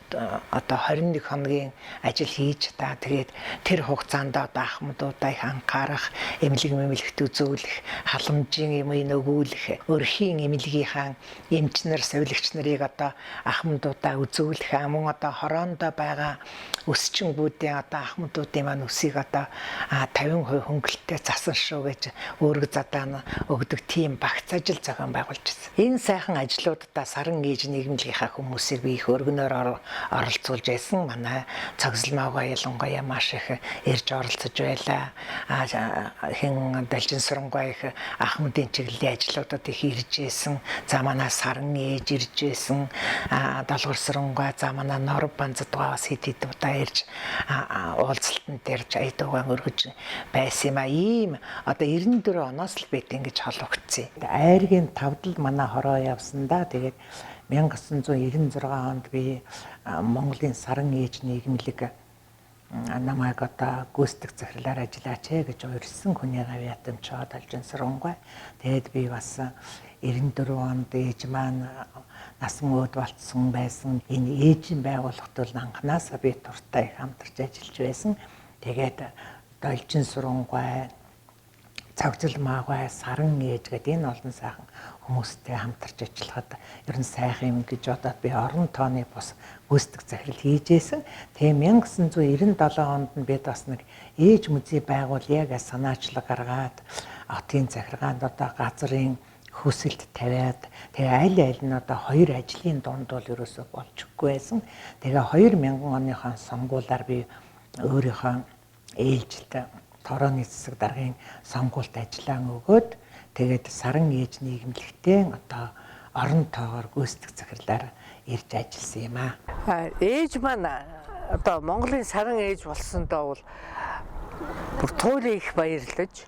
одоо 21 хоногийн ажил хийж тэгээд тэр хугацаанд одоо ахмадуудаа их анхаарах, эмнэлэг үзүүлэх, халамжийн юм өгүүлэх, өрхийн эмнэлгийнхаа эмчнэр, совилогч нарыг одоо ахмадуудаа үзүүлэх, мөн одоо хороондоо байгаа өсчингүүдийн одоо ахмадуудын маань үсийг одоо 50% хөнгөлөлтөд засан шүү гэж өөрөг задаа өгдөг тийм багц ажил зохион байгуулж байна. Энэ сайхан ажлуудаа саран ээж нийгэмлэгийнхаа хүмүүсийг би их өргөнөөр оролцуулж байсан. Манай цогцлмаагаа ялангуяа маш их ирж оролцож байлаа. Хэн Далжин Сүрэнгүй их ахмадын чиглэлийн ажлуудад их ирж байсан. За манай саран ээж ирж байсан. Долгор Сүрэнгүй за манай Норов Банзадгаа бас хэд удаа ирж уулзалтанд ирж айдуугаа өргөж байсан юм а. Ийм одоо 94 оноос л бид ингэж холбогдсон. Айргийн тавдал манай хороо явсан да. Тэгээд 1996 онд би Монголын саран ээж нийгэмлэг намайг одоо гүйцэтгэх захирлаар ажиллаач гэж урьдсан хүний гавьяатан чод Далжин Сүрэнгүй. Тэгээд би бас 94 онд ээж маань насан өөд болцсон байсан. Энэ ээжийн байгууллагт бол анханасаа би туртай их хамтарч ажиллаж байсан. Тэгээд одоо элчин сурунгай, цогцол маагай, саран ээж гэдэг энэ олон сайхан хүмүүстэй хамтарч ажиллахад ер нь сайхан юм гэж бодоод би орон тооны бус гүйцэтгэх захирал хийжсэн. Тэгээ 1997 онд нь бид бас нэг ээж музей байгуулъя гэж санаачлаг гаргаад отын захиргаанд одоо газрын хүсэлт тавиад тэгээ аль нь одоо 2 ажлын дунд бол ерөөсөө болчихгүй байсан. Тэгээ 2000 оныхон сонгуулиар би өөрийнхөө ээлжилт Торооны засаг даргын сонгуульд ажиллаа өгөөд тэгээд саран ээж нийгэмлэгтээ одоо орон тоогоор гүйцэтгэх захирлаар ирж ажилласан юм аа. Ээж маань одоо Монголын саран ээж болсондоо бол бүр туйлын их баярлаж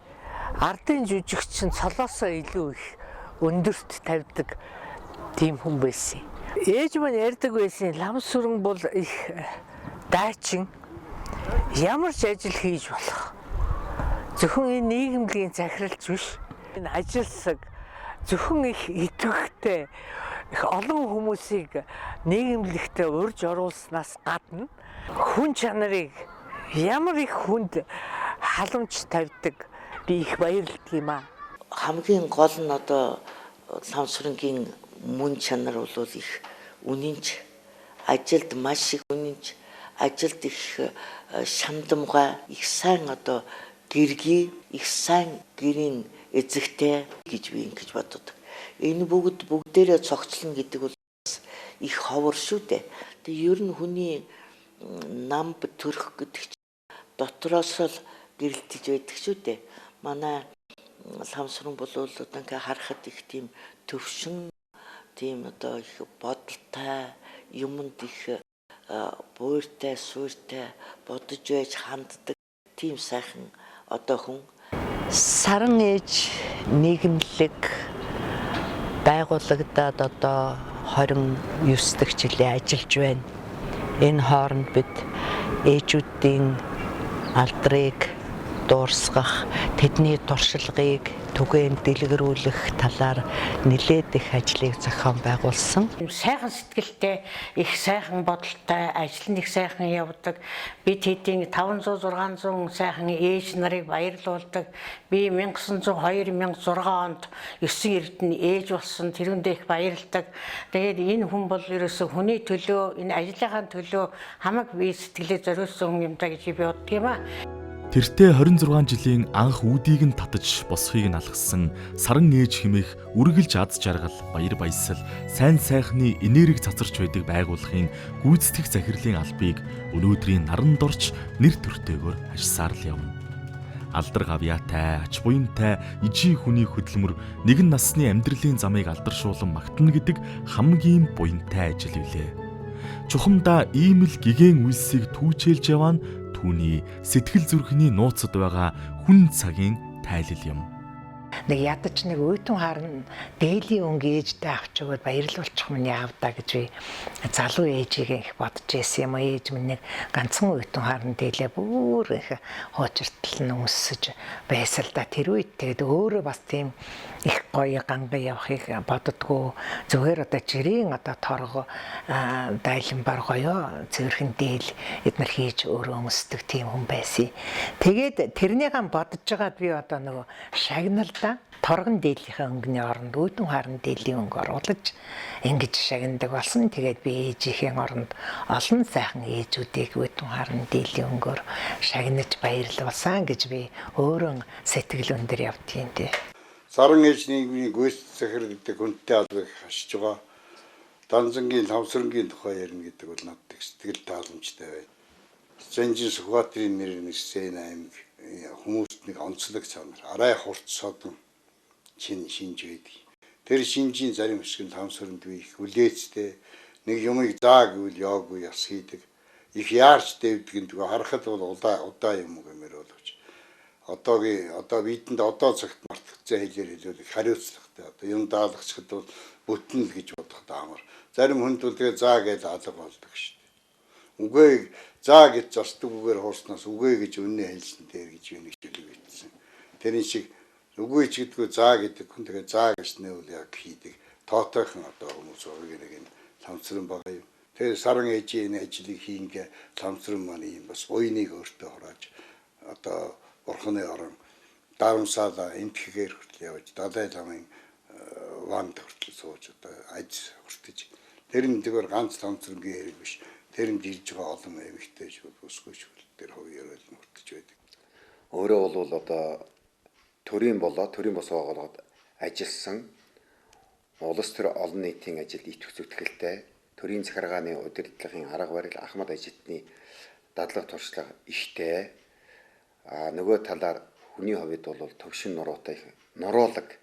ардын жүжигчин цолоосоо илүү их өндөрт тавьдаг тийм хүн байсан. Ээж маань ярьдаг байсан лам сүрэн бол их дайчин ямар ч ажил хийж болох. Зөвхөн энэ нийгэмлэгийн захиралч биш. Энэ ажилсаг зөвхөн их идэвхтэй их олон хүмүүсийг нийгэмлэгтээ урьж оруулснаас гадна хүн чанарыг ямар их хүнд халамж тавьдаг би их баярлдаг юм аа. Хамгийн гол нь одоо Ламсрынгийн мөн чанар бол их үнэнч, ажилд маш их үнэнч, ажилд их шамдамгай, их сайн одоо гэргий, их сайн гэрийн эзэгтэй гэж би ингэж боддог. Энэ бүгдээрээ цогцлно гэдэг бол их ховор шүү дээ. Тэгээ ер нь хүний нам төрөх гэдэг чинь дотроос л гэрэлтэж байдаг шүү дээ. Манай Ламсрын бол одоо ингээ харахад их тийм төвшин, тийм одоо их бодолтой, юмд их буйртай, суйртай бодож байж ханддаг тийм сайхан одоо хүн. Саран ээж нийгэмлэг байгуулагдаад одоо 29 дахь жилийн ажиллаж байна. Энэ хооронд бид ээжүүдийн алдрыг дуурсгах, тэдний туршлагыг түгээн дэлгэрүүлэх талаар нэлээд их ажлыг зохион байгуулсан. Сайхан сэтгэлтэй, их сайхан бодолтой, ажил нь их сайхан явдаг. Бид хэдийн 500 600 сайхан ээж нарыг баярлуулдаг. Би 1902 16 онд 9 эрдэнэ ээж болсон, тэрүүндээ их баярлдаг. Тэгээд энэ хүн бол ерөөсөө хүний төлөө, энэ ажлынхаа төлөө хамаг бие сэтгэлээ зориулсан хүн юм даа гэж би боддог юм аа. Тэртээ 26 жилийн анх үүдийг нь татаж босхийг нь алгасан саран ээж хэмээх үргэлж аз жаргал, баяр баясгал, сайн сайхны энерги цацарч байдаг байгууллагын гүйцэтгэх захирлын албыг өнөөдрийн наранд орч нэр төртэйгээр ажсаар л явна. Алдар гавьяатай, ач буянтай, ижи хүний хөдөлмөр нэгэн насны амьдралын замыг алдаршуулан магтана гэдэг хамгийн буянтай ажил билээ. Чухамдаа ийм л гэгэн үйлсийг түүчээлж яваа нь түүний сэтгэл зүрхний нууцад байгаа хүн цагийн тайлал юм. Нэг ядаж нэг өйтөн харна дээлийн өнгө ээжтэй авч өгөөд баярлуулчих миний аавдаа гэж би залуу ээжийг их бодож байсан юм. Ээж минь нэг ганцхан өйтөн харна дээлээ бүр их хуучиртал нь өмсөж байсан л да. Тэр үед тэгээд өөрөө бас тийм их гоё ганган явахыг боддгоо. Зүгээр одоо жирийн одоо торго дайланбар гоё цэвэрхэн дээл эднэр хийж өөрөө өмсдөг тийм хүн байсан. Тэгээд тэрнийхэн бодож байгаад би одоо нөгөө шагналда торгон дээлийнхээ өнгөний оронд өөдөн харан дээлийн өнгө оруулаж ингэж шагнадаг болсон. Тэгээд би ээжийнхээ оронд олон сайхан ээжүүдийг өөдөн харан дээлийн өнгөөр шагнаж баярлуулсан гэж би өөрөө сэтгэл өндөр явдгийн дээ. Саран ээж нийгмийн гүйцэтгэх захирал гэдэг хүнтэй албыг хашиж байгаа. Данзангийн Ламсрынгийн тухай ярина гэдэг бол надад их сэтгэл тааламжтай байна. Занжин Сүхбаатарын нэр нэгсэн аймаг хүмүүст нэг онцлог чанар, арай хурц содон шинж байдаг. Тэр шинжийн зарим хэсэг нь Ламсранд би их үлээцтэй, нэг юмыг заа гэвэл яагүй яс хийдэг. Их яарч дэвдэг нь тэгээ харахад бол удаа юм гэмээр боловч. Одоо бидэнд одоо цагт мартагдсан хэлээр хэлвэл хариуцлагатай. Одоо юм даалгачхад бол бүтэн л гэж бодоход амар. Зарим хүнд бол тэгээ заа гэж алга болдог шүү дээ. Үгүй заа гэж застгүйгээр хуурснаас үгүй гэж үнэ хэлсэн дээр гэж юу нэг хэлэг бичсэн. Тэрэн шиг үгүй ч гэдэггүй заа гэдэг хүн тэгээ заа гэж нэвэл яг хийдэг. Тоотойхон одоо хүмүүс урыг нэг энэ Ламсрын байгаа юм. Тэгээ саран ээжийн ажлыг хийнгээ Ламсрын маань юм бас уйныг өөртөө хурааж одоо бурхны орон дарамсаалаа энтхэгээр хүртэл явж Далай ламын ванд хүртэл сууж одоо аж хүртэж тэр нь зүгээр ганц томцоргийн хэрэг биш. Тэр нь ирж байгаа олон эмэгтэйчүүд өсгөөч тэр хувьяар л хүртэж байдаг. Өөрөө бол одоо төрийн бос байгууллагад ажилласан улс төр олон нийтийн ажилд идэвх зүтгэлтэй төрийн захиргааны удирдлагын арга барил Ахмад Ажидны дадлаг туршлага ихтэй. Нөгөө талаар хүний хувьд бол төвшин нуруутай нуруулаг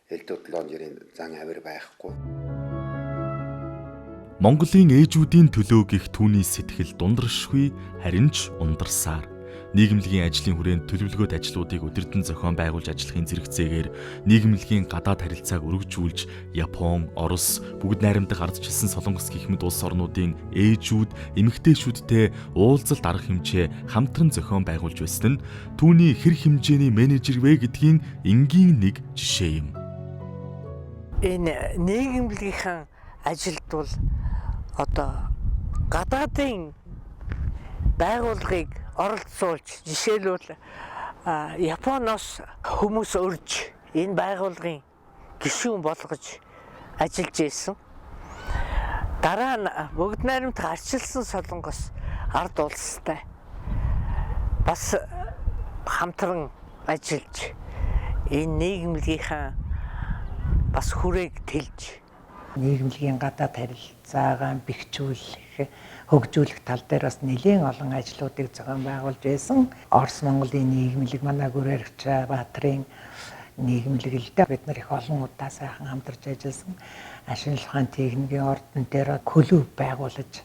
элдв долоонжирийн зан авир байхгүй. Монголын ээжүүдийн төлөө гих түүний сэтгэл дундаршгүй харин ч ундарсаар нийгэмлэгийн ажлын хүрээнд төлөвлөгөөт ажлуудыг өдөртөн зохион байгуулж ажиллахын зэрэгцээгээр нийгэмлэгийн гадаад харилцааг өргөжүүлж Япон, Орос, бүгд найрамдах ардчилсан Солонгос гэх мэт улс орнуудын ээжүүд, эмэгтэйчүүдтэй уулзалт арга хэмжээ хамтран зохион байгуулж байсан нь түүний хэр хэмжээний менежер вэ гэдгийн энгийн нэг жишээ юм. Энэ нийгэмлэгийнхэн ажилд бол одоо гадаадын байгууллагыг оролцуулж жишээлбэл Японоос хүмүүс урьж энэ байгууллагын гишүүн болгож ажиллаж исэн. Дараа нь бүгд найрамдах арчилсан Солонгос ард улстай бас хамтран ажиллаж энэ нийгэмлэгийнхэн бас хүрээг тэлж нийгэмлэгийн гадаад харилцаагаа бэхжүүлэх, хөгжүүлэх тал дээр бас нэлээд олон ажлуудыг зохион байгуулж байсан. Орос Монголын нийгэмлэг манай Гүрээрч Баатрын нийгэмлэглэлдээ бид нар их олон удаа сайхан хамтарч ажилласан. Ашин ухаан техникийн ордон дээр клуб байгуулж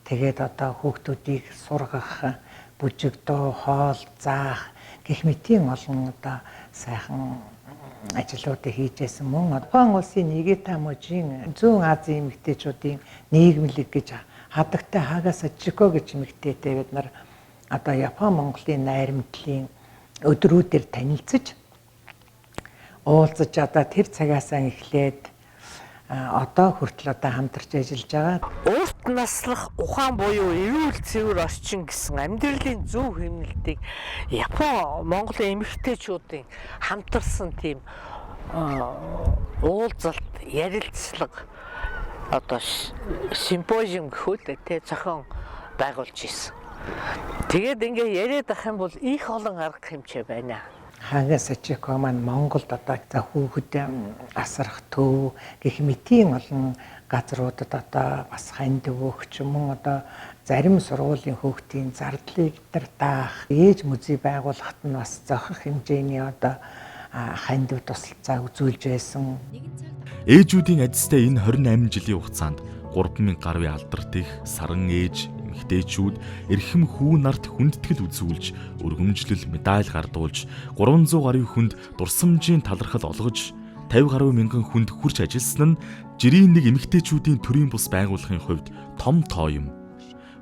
тэгээд одоо хүүхдүүдийг сургах, бүжигдөө, хоол заах гэх мэтийн олон одоо сайхан ажлуудыг хийжсэн мөн Япон улсын Нигита мужийн зүүн Азийн эмэгтэйчүүдийн нийгэмлэг гэж хадагтай Хагаса Чико гэж эмэгтэйтэй бид нар одоо Япон Монголын найрамдлын өдрүүдээр танилцж уулзаж одоо тэр цагаасаа эхлээд одоо хүртэл одоо хамтарч ажиллаж байгаа. Урт наслах ухаан буюу эрүүл цэвэр орчин гэсэн амьдралын зөв хэмнэлтийг Япон Монголын эмэгтэйчүүдийн хамтарсан тийм уулзалт, ярилцлага одоо симпозиум гэхүү тэ зохион байгуулж ирсэн. Тэгээд ингээ яриад ах юм бол их олон арга хэмжээ байна. Хагаса Чико маань Монголд одоо хүүхэд асрах төв гэх мэтийн олон газруудад одоо бас ханд өгч юм одоо зарим сургуулийн хүүхдийн зардлыг дээр даах ээж музей байгуулахад нь бас зохих хэмжээний одоо ханд тусалцаа үзүүлж байсан. Ээжүүдийн ажилтай энэ 28 жилийн хугацаанд 3000 гаруй алдарт их саран ээж эмэгтэйчүүд эрхэм хүү нарт хүндэтгэл үзүүлж, өргөмжлөл медаль гардуулж, 300 гаруй хүнд дурсамжийн талархал олгож, 50 гаруй мянган хүнд хүрч ажилласан нь жирийн нэг эмэгтэйчүүдийн төрийн бус байгууллагын хувьд том тоо юм.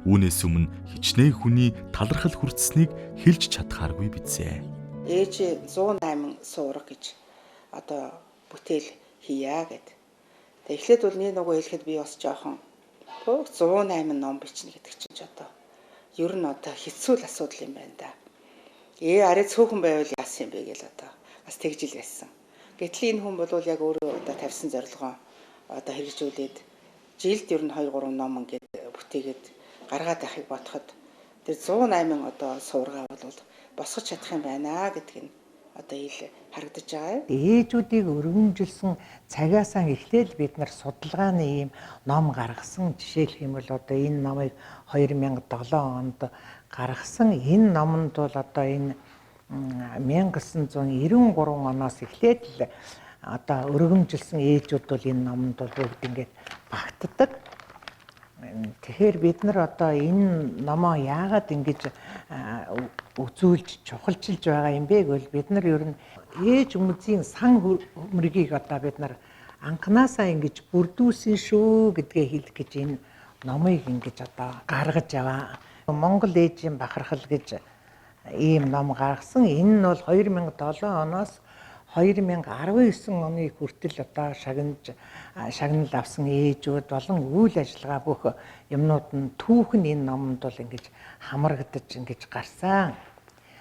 Үүнээс өмнө хичнээн хүний талархал хүртсэнийг хэлж чадхааргүй бидсэ. Ээж 108 суурга гэж одоо бүтээл хийя гэд. Эхлээд бол нэг нөгөө хэлэхэд би бас жоохон 108 ном бичнэ гэдэг чинь ч одоо ер нь одоо хэцүү л асуудал юм байна да. Арай цөөхөн байвал яасан юм бэ гээл одоо бас тэгж ил байсан. Гэтэл энэ хүн бол яг өөрөө одоо тавьсан зорилгоо одоо хэрэгжүүлээд жилд ер нь 2-3 ном ингээд бүтээгээд гаргаад байхыг бодоход тэр 108 одоо суургаа бол босгож чадах юм байна гэдг нь одоо ил харагдаж байгаа. Ээжүүдийг өргөмжилсэн цагаасаа эхлээл бид нар судалгааны ийм ном гаргасан. Жишээлх юм бол одоо энэ номыг 2007 онд гаргасан. Энэ номонд бол одоо энэ 1993 оноос эхлээд л одоо өргөмжилсэн ээжүүд бол энэ номонд бол бүгд ингээд багтдаг. Тэгэхээр бид нар одоо энэ номоо яагаад ингэж үзүүлж чухалчилж байгаа юм бэ гэвэл бид нар ер нь ээж хүмүүсийн сан хөмрөгийг одоо бид нар анханасаа ингэж бүрдүүлсэн шүү гэдгээ хэлэх гэж энэ номыг ингэж одоо гаргаж аваа. Монгол ээжийн бахархал гэж ийм ном гаргасан. Энэ нь бол 2007 оноос 2019 оны хүртэл одоо шагнал авсан ээжүүд болон үйл ажиллагаа бүх юмнууд нь түүхэн энэ номонд бол ингэж хамрагдаж ингэж гарсан.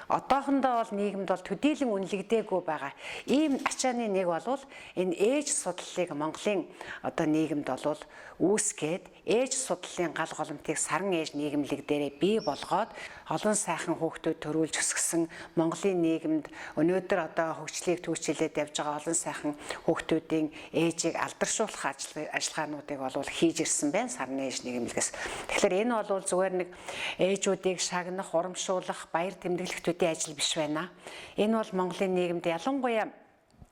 одоохондоо бол нийгэмд бол төдийлөн үнэлэгдээгүй байгаа. Ийм ачааны нэг бол энэ ээж судлалыг Монголын одоо нийгэмд бол үүсгээд ээж судлалын гал голомтыг саран ээж нийгэмлэг дээрээ бий болгоод олон сайхан хүүхдүүд төрүүлж өсгсөн Монголын нийгэмд өнөөдөр одоо хөгжлийг түүчилээд явж байгаа олон сайхан хүүхдүүдийн ээжийг алдаршуулах ажиллагаануудыг бол хийж ирсэн байна саран ээж нийгэмлэгээс. Тэгэхээр энэ бол зүгээр нэг ээжүүдийг шагнах, урамшуулах, баяр тэмдэглэх төдий ажил биш байна. Энэ бол Монголын нийгэмд ялангуяа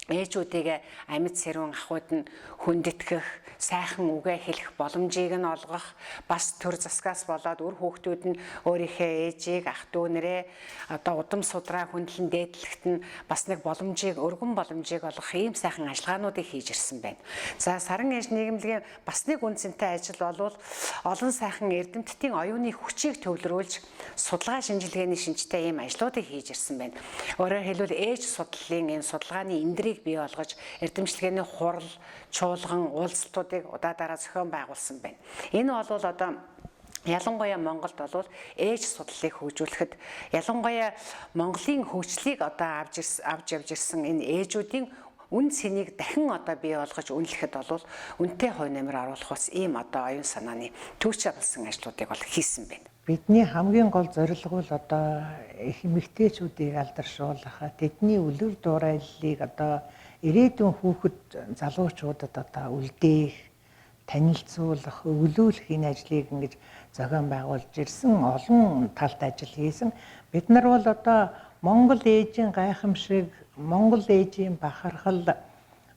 ээжүүдийг амьд сэрүүн ахуйд нь хүндэтгэх, сайхан үгээ хэлэх боломжийг нь олгох, бас төр засгаас болоод үр хүүхдүүд нь өөрийнхөө ээжийг, ах дүү нэрээ одоо удам судраа хүндлэн дээдлэхт нь бас нэг боломжийг, өргөн боломжийг олгох ийм сайхан ажиллагаануудыг хийж ирсэн байна. За саран ээж нийгэмлэгийн бас нэг үнцэнтэй ажил бол олон сайхан эрдэмтдийн оюуны хүчийг төвлөрүүлж судалгаа шинжилгээний шинжтэй ийм ажлуудыг хийж ирсэн байна. Өөрөөр хэлбэл ээж судлалын энэ судалгааны эндрийг бий болгож эрдэмчлэгээний хурал, чуулган, уулзалтуудыг удаадараа зохион байгуулсан байна. Энэ бол одоо ялангуяа Монголд бол ээж судлалыг хөгжүүлэхэд ялангуяа Монголын хөгжлийг одоо авч явж ирсэн энэ ээжүүдийн үн цэнийг дахин одоо бий болгож үнэлэхэд бол үнэтэй хувь нэмэр оруулах ус ийм одоо оюун санааны түүчээр болсон ажлуудыг бол хийсэн байна. Бидний хамгийн гол зорилго бол одоо их эмэгтэйчүүдийг алдаршуулах, тэдний үлгэр дуурайллыг одоо ирээдүйн хүүхэд залуучуудад одоо үлдээх, танилцуулах, өвлүүлэх энэ ажлыг ингэж зохион байгуулж ирсэн олон талт ажил хийсэн. Бид нар бол одоо Монгол ээжийн гайхамшиг, Монгол ээжийн бахархал,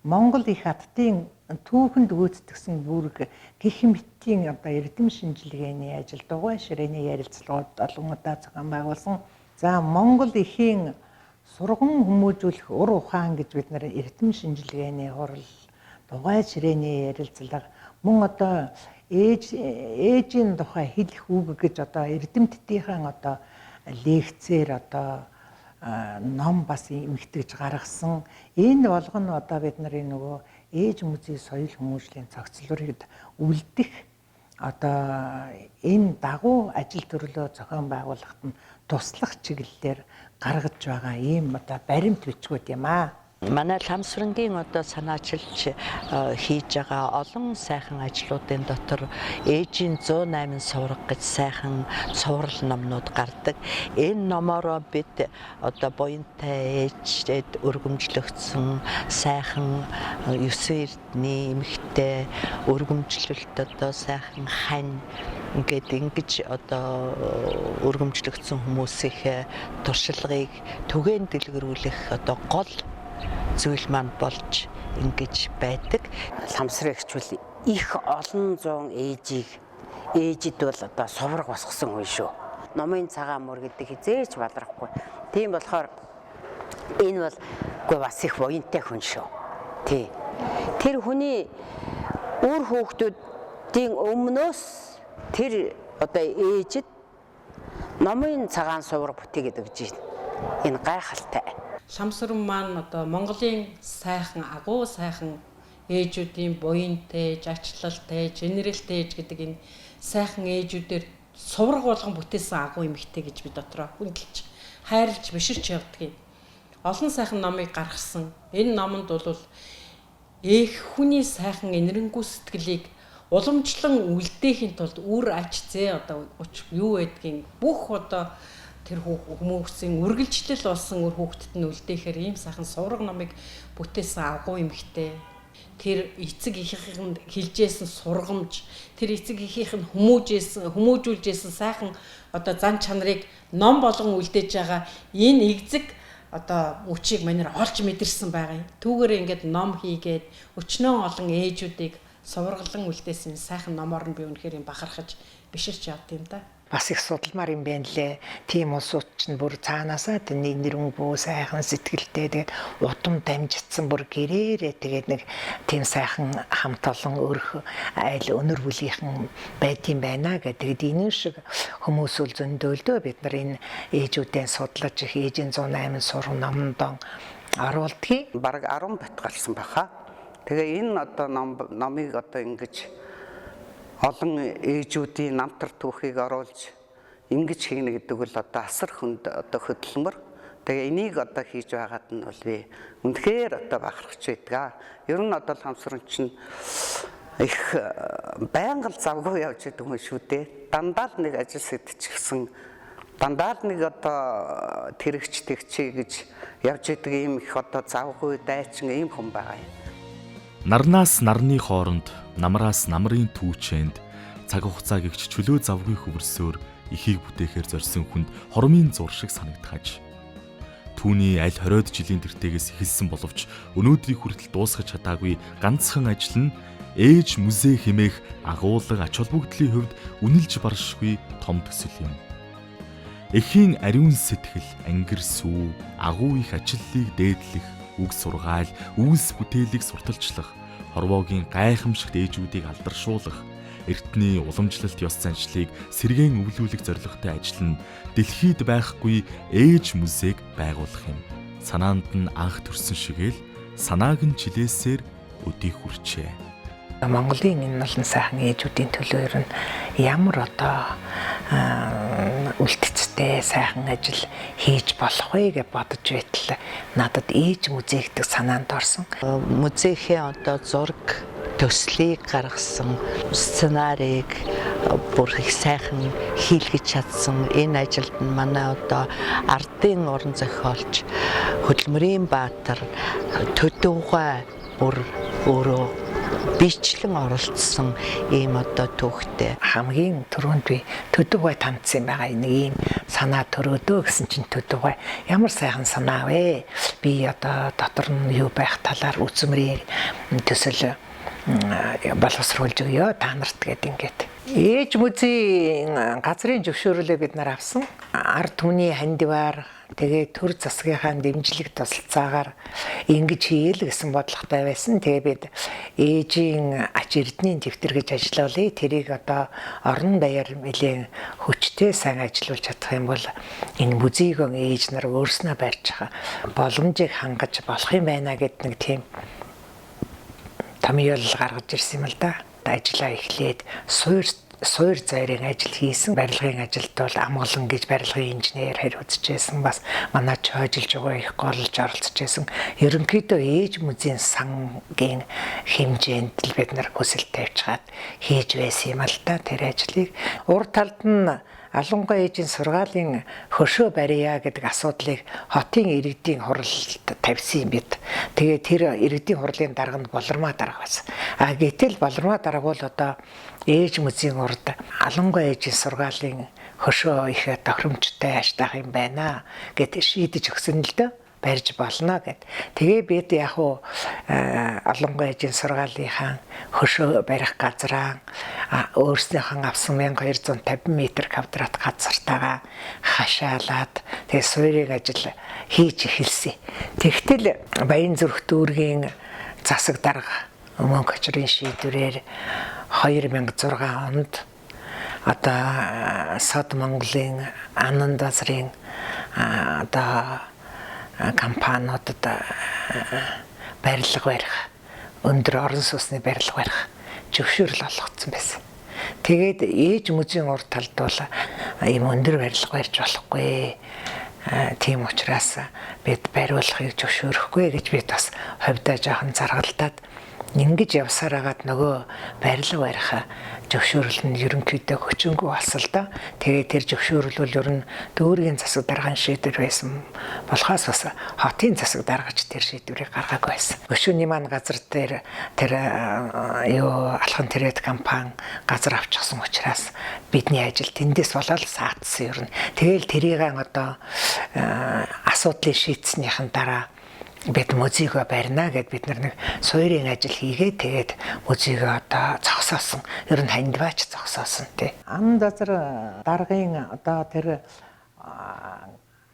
Монгол их хаттын түүхэнд гүйцэтгсэн бүрэг гэх мэтийн одоо эрдэм шинжилгээний ажил, дугуй ширээний ярилцлагууд олон удаа зохион байгуулсан. За Монгол эхийн сургам хүмүүжүүлэх ур ухаан гэж бид нар эрдэм шинжилгээний хурал, дугуй ширээний ярилцлага, мөн одоо ээжийн тухай хэлэх үг гэж одоо эрдэмтдийн одоо лекцээр одоо ном бас эмхтэж гаргасан. Энэ болгоно одоо бид нарын нөгөө ээж музей соёл хүмүүжлийн цогцлуурыг үлдэх одоо энэ дагуу ажил төрлөө зохион байгуулахад нь туслах чиглэлээр гаргаж байгаа ийм одоо баримт бичгүүд юм аа. Манай ламсрангийн одоо санаачилж хийж байгаа олон сайхан ажлуудын дотор ээжийн 108 сувраг гэж сайхан цуврал номнууд гардаг. Энэ номороо бид одоо буянтай ээжэд өргөмжлөгдсөн сайхан 9 эрдний эмэгтэй өргөмжлөлт одоо сайхан хань ингээд ингэж одоо өргөмжлөгдсөн хүмүүсийн туршлагыг түгээн дэлгэрүүлэх одоо гол зүйл маань болж ингэж байдаг. Ламсрын хичвэл их олон зуун ээжид бол одоо сувраг босгосон хүн шүү. Номын цагаан мөр гэдэг хизээч баларахгүй. Тийм болохоор энэ бол үгүй бас их буянтай хүн шүү. Тий. Тэр хүний үр хүүхдүүдийн өмнөөс тэр одоо ээжид номын цагаан сувраг бүтээгээд өгч байна. Энэ гайхалтай. Ламсран маань одоо Монголын сайхан агуу сайхан ээжүүдийн буянтай, ачлалтай, генералтай ээж гэдэг энэ сайхан ээжүүдээр сувраг болгон бүтээсэн агуу эмэгтэй гэж би дотроо хүндэлж хайрлж биширч явдаг юм. Олон сайхан номыг гаргасан. Энэ номонд бол ээх хүний сайхан энэрэнгүй сэтгэлийг уламжлан үлдээхийн тулд үр ач зээ одоо юу байдгийг бүх одоо тэр хүмүүсийн үргэлжлэл болсон үр хүүхдэд нь үлдээхээр ийм сайхан сувраг номыг бүтээсэн агуу эмэгтэй. Тэр эцэг эхийнхэнд хилжсэн сургамж, тэр эцэг эхийнх нь хүмүүжүүлжсэн сайхан одоо зан чанарыг ном болгон үлдээж байгаа энэ эгзэг одоо үчиг манер олж мэдэрсэн байгаа юм. Түүгээр ингээд ном хийгээд өчнөө олон ээжүүдийг сувраглан үлдээсэн сайхан номоор нь би үнэхээр бахархаж биширч явд юм да. Бас их судалмаар юм байна лээ. Тийм улсууд ч бүр цаанаасаа тэний нэрэнгүй сайхан сэтгэлтэй тэгээд удам дамжицсан бүр гэрээрээ тэгээд нэг тийм сайхан хамт олон өрх айл өнөр бүлийнхэн байдсан байна гэдэг. Энэ шиг хүмүүс үл зөндөөлдөө бид нар энэ ээжүүдээ судлаж их ээжийн 108 сурах номонд оруулдгийг бараг 10 бат гарсан баха. Тэгээ энэ одоо номыг одоо ингэж олон ээжүүдийн намтар түүхийг оруулж ингэж хийнэ гэдэг бол одоо асар хүнд одоо хөдөлмөр. Тэгээ энийг одоо хийж байгаад нь бол би үнэхээр одоо бахархаж байдаг. Ер нь одоо Ламсрын чинь их байнга л завгүй явж идэг хүн шүү дээ. Дандаа л нэг ажил сэтчихсэн, дандаа л нэг одоо тэрэгч тэгчээ гэж явж идэг ийм их одоо завгүй дайчин ийм хүн байгаа юм. Нарнаас нарны хооронд, намраас намрын түүчээнд цаг хугацаа гэгч чөлөө завгүй хөвөрсөөр ихийг бүтээхээр зорьсон хүнд хормын зур шиг санагдхаж. Түүний аль 20 жилийн тэртээс эхэлсэн боловч өнөөдрийг хүртэл дуусгаж чадаагүй ганцхан ажил нь ээж музей хэмээх агуулга ач холбогдлын хувьд үнэлж баршгүй том төсөл юм. Эхийн ариун сэтгэл, ангир сүү, агуу их ачлалыг дээдлэх, үг сургаал, үйлс бүтээлийг сурталчлах, хорвоогийн гайхамшигт ээжүүдийг алдаршуулах, эртний уламжлалт ёс заншлыг сэргээн өвлүүлэх зорилготой ажил нь дэлхийд байхгүй ээж музейг байгуулах юм. Санаанд нь анх төрсөн шигээл санааг нь чилээсээр өдий хүрчээ. Монголын энэ олон сайхан ээжүүдийн төлөө ер нь ямар одоо үлдэцтэй сайхан ажил хийж болох вэ гэж бодож байтал надад ээж музей гэдэг санаанд орсон. Музейхийн одоо зураг төслийг гаргасан, сценарийг бүр их сайхан хийлгэж чадсан энэ ажилд нь манай одоо ардын уран зохиолч Хөдөлмөрийн Баатар Төдөвгой бүр өөрөө бичлэн оролцсон ийм одоо түүхтэй. Хамгийн түрүүнд би Төдөвгой тандсан байгаа нэг ийм санаа төрөөдөө гэсэн чинь Төдөвгой ямар сайхан санаа вэ? Би одоо дотор нь юу байх талаар үзмрийн төсөл боловсруулж өгөө та нарт гэдэг ингээд. Ээж музейн газрын зөвшөөрлөө бид нар авсан. Ард түмний хандиваар тэгээ төр засгийнхаа дэмжлэг тусалцаагаар ингэж хийл гэсэн бодлоготой байсан. Тэгээ бид ээжийн ач эрдэнийн дэвтэр гэж ажиллаулъя. Тэрийг одоо орон даяар нэлээд хүчтэй сайн ажиллуулж чадах юм бол энэ музейг ээж нар өөрснөө барьж байгаа боломжийг хангаж болох юм байна гэд нэг тийм томьёол гаргаж ирсэн юм л да. Ажлаа эхлээд суур зайрын ажил хийсэн. Барилгын ажилд бол амгалан гэж барилгын инженер хариуцжсэн. Бас манай чойжилж байгаа их голж оролцожсэн. Ерөнхийдөө ээж музейн сангийн хэмжээнд л бид нар хүсэл тавьчихад хийж байсан юм л да тэр ажлыг. Урд талд нь Алангой ээжийн сургаалын хөшөө барья гэдэг асуудлыг хотын иргэдийн хуралд тавьсан юм бид. Тэгээ тэр иргэдийн хурлын дарга нь Болормоо дарга байсан. Гэтэл Болормоо дарга бол одоо ээж музейн урд Алангой ээжийн сургаалын хөшөө их тохиромжтой аштах юм байна гэд шийдэж өгсөн л дөө. Барьж болно гэд. Тэгээ бид яг уу Алангой ээжийн сургаалынхаа хөшөө барих газраа өөрснийхөө авсан 1250 м квадрат газартаагаа хашаалаад тэгээ суурийг ажил хийж эхэлсэн. Тэгтэл Баянзүрх дүүргийн засаг дарга мөнх очрын шийдвэрээр 2006 онд одоо Сод Монголын Анан дазрын одоо компаниудад барилга барих, өндөр орон сууцны барилга барих зөвшөөрөл олгогдсон байсан. Тэгээд ээж музейн урд талд бол ийм өндөр барилга барьж болохгүй. Тийм учраас бид бариулахыг зөвшөөрөхгүй гэж бид бас ховдоо жоохон заргалдаад ингэж явсаар агаад нөгөө барилга барих зөвшөөрөл нь ерөнхийдөө хүчингүй болсон л да. Тэгээд тэр зөвшөөрөл бол ер нь дүүргийн засаг даргын шийдвэр байсан. Болохоос бас хотын засаг даргач тэр шийдвэрийг гаргаагүй байсан. Өшөөний маань газар дээр тэр алхан тэрэд компани газар авчихсан учраас бидний ажил тэндээс болоод саатсан ер нь. Тэгээл тэрийг одоо асуудлыг шийдснийхэн дараа бид музейг барина гэд бид нэг суурийн ажил хийгээд тэгээд музейг одоо зогсоосон. Ер нь хандиваач зогсоосон тий. Ан дазар даргын одоо тэр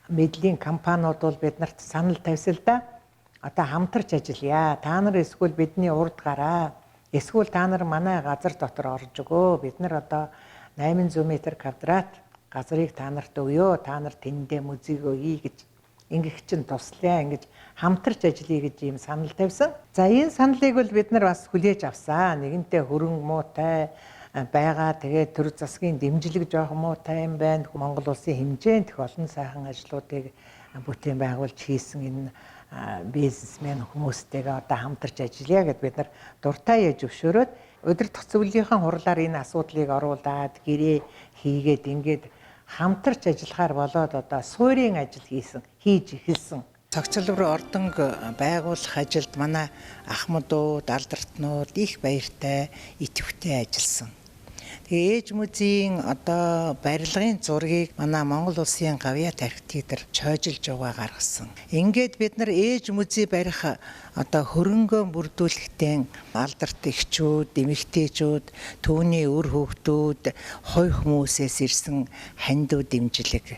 мэдлийн компаниуд бол биднэрт санал тавьсан л да. Одоо хамтарч ажиллая. Та нар эсвэл бидний урд гараа. Эсвэл та нар манай газар дотор орж өгөө. Бид нар одоо 800 м квадрат газрыг та нарт өгөө. Та нар тэндээ музейг ий гэж ингэх чинь туслая ингэж хамтарч ажиллая гэж ийм санал тавьсан. За энэ саналыг бол бид нар бас хүлээж авсан. Нэгэнтээ хөрөн муутай байгаа. Тэгээд төр засгийн дэмжлэг жоох муутай юм байна. Монгол улсын хэмжээнд их олон сайхан ажлуудыг бүтээн байгуулж хийсэн энэ бизнесмен хүмүүстэйгээ одоо хамтарч ажиллая гэд бид нар дуртай яж өвшөөрөөд удирдах зөвлөлийн хурлаар энэ асуудлыг оруулаад гэрээ хийгээд ингээд хамтарч ажиллахаар болоод одоо суурийн ажил хийж эхэлсэн. Цогцол руу ордонг байгуулах ажилд манай ахмадууд, алдартнууд их баяртай, идэвхтэй ажилласан. Тэгээ ээж музейн одоо барилгын зургийг манай Монгол улсын гавьяа тархитыг дээр чойжилж яваа гаргасан. Ингээд бид нар ээж музей барих одоо хөрөнгөө бүрдүүлэхдээ алдарт эхчүүд, эмэгтэйчүүд, түүний өр хүүхдүүд, хой хүмүүсээс ирсэн хандив дэмжлэг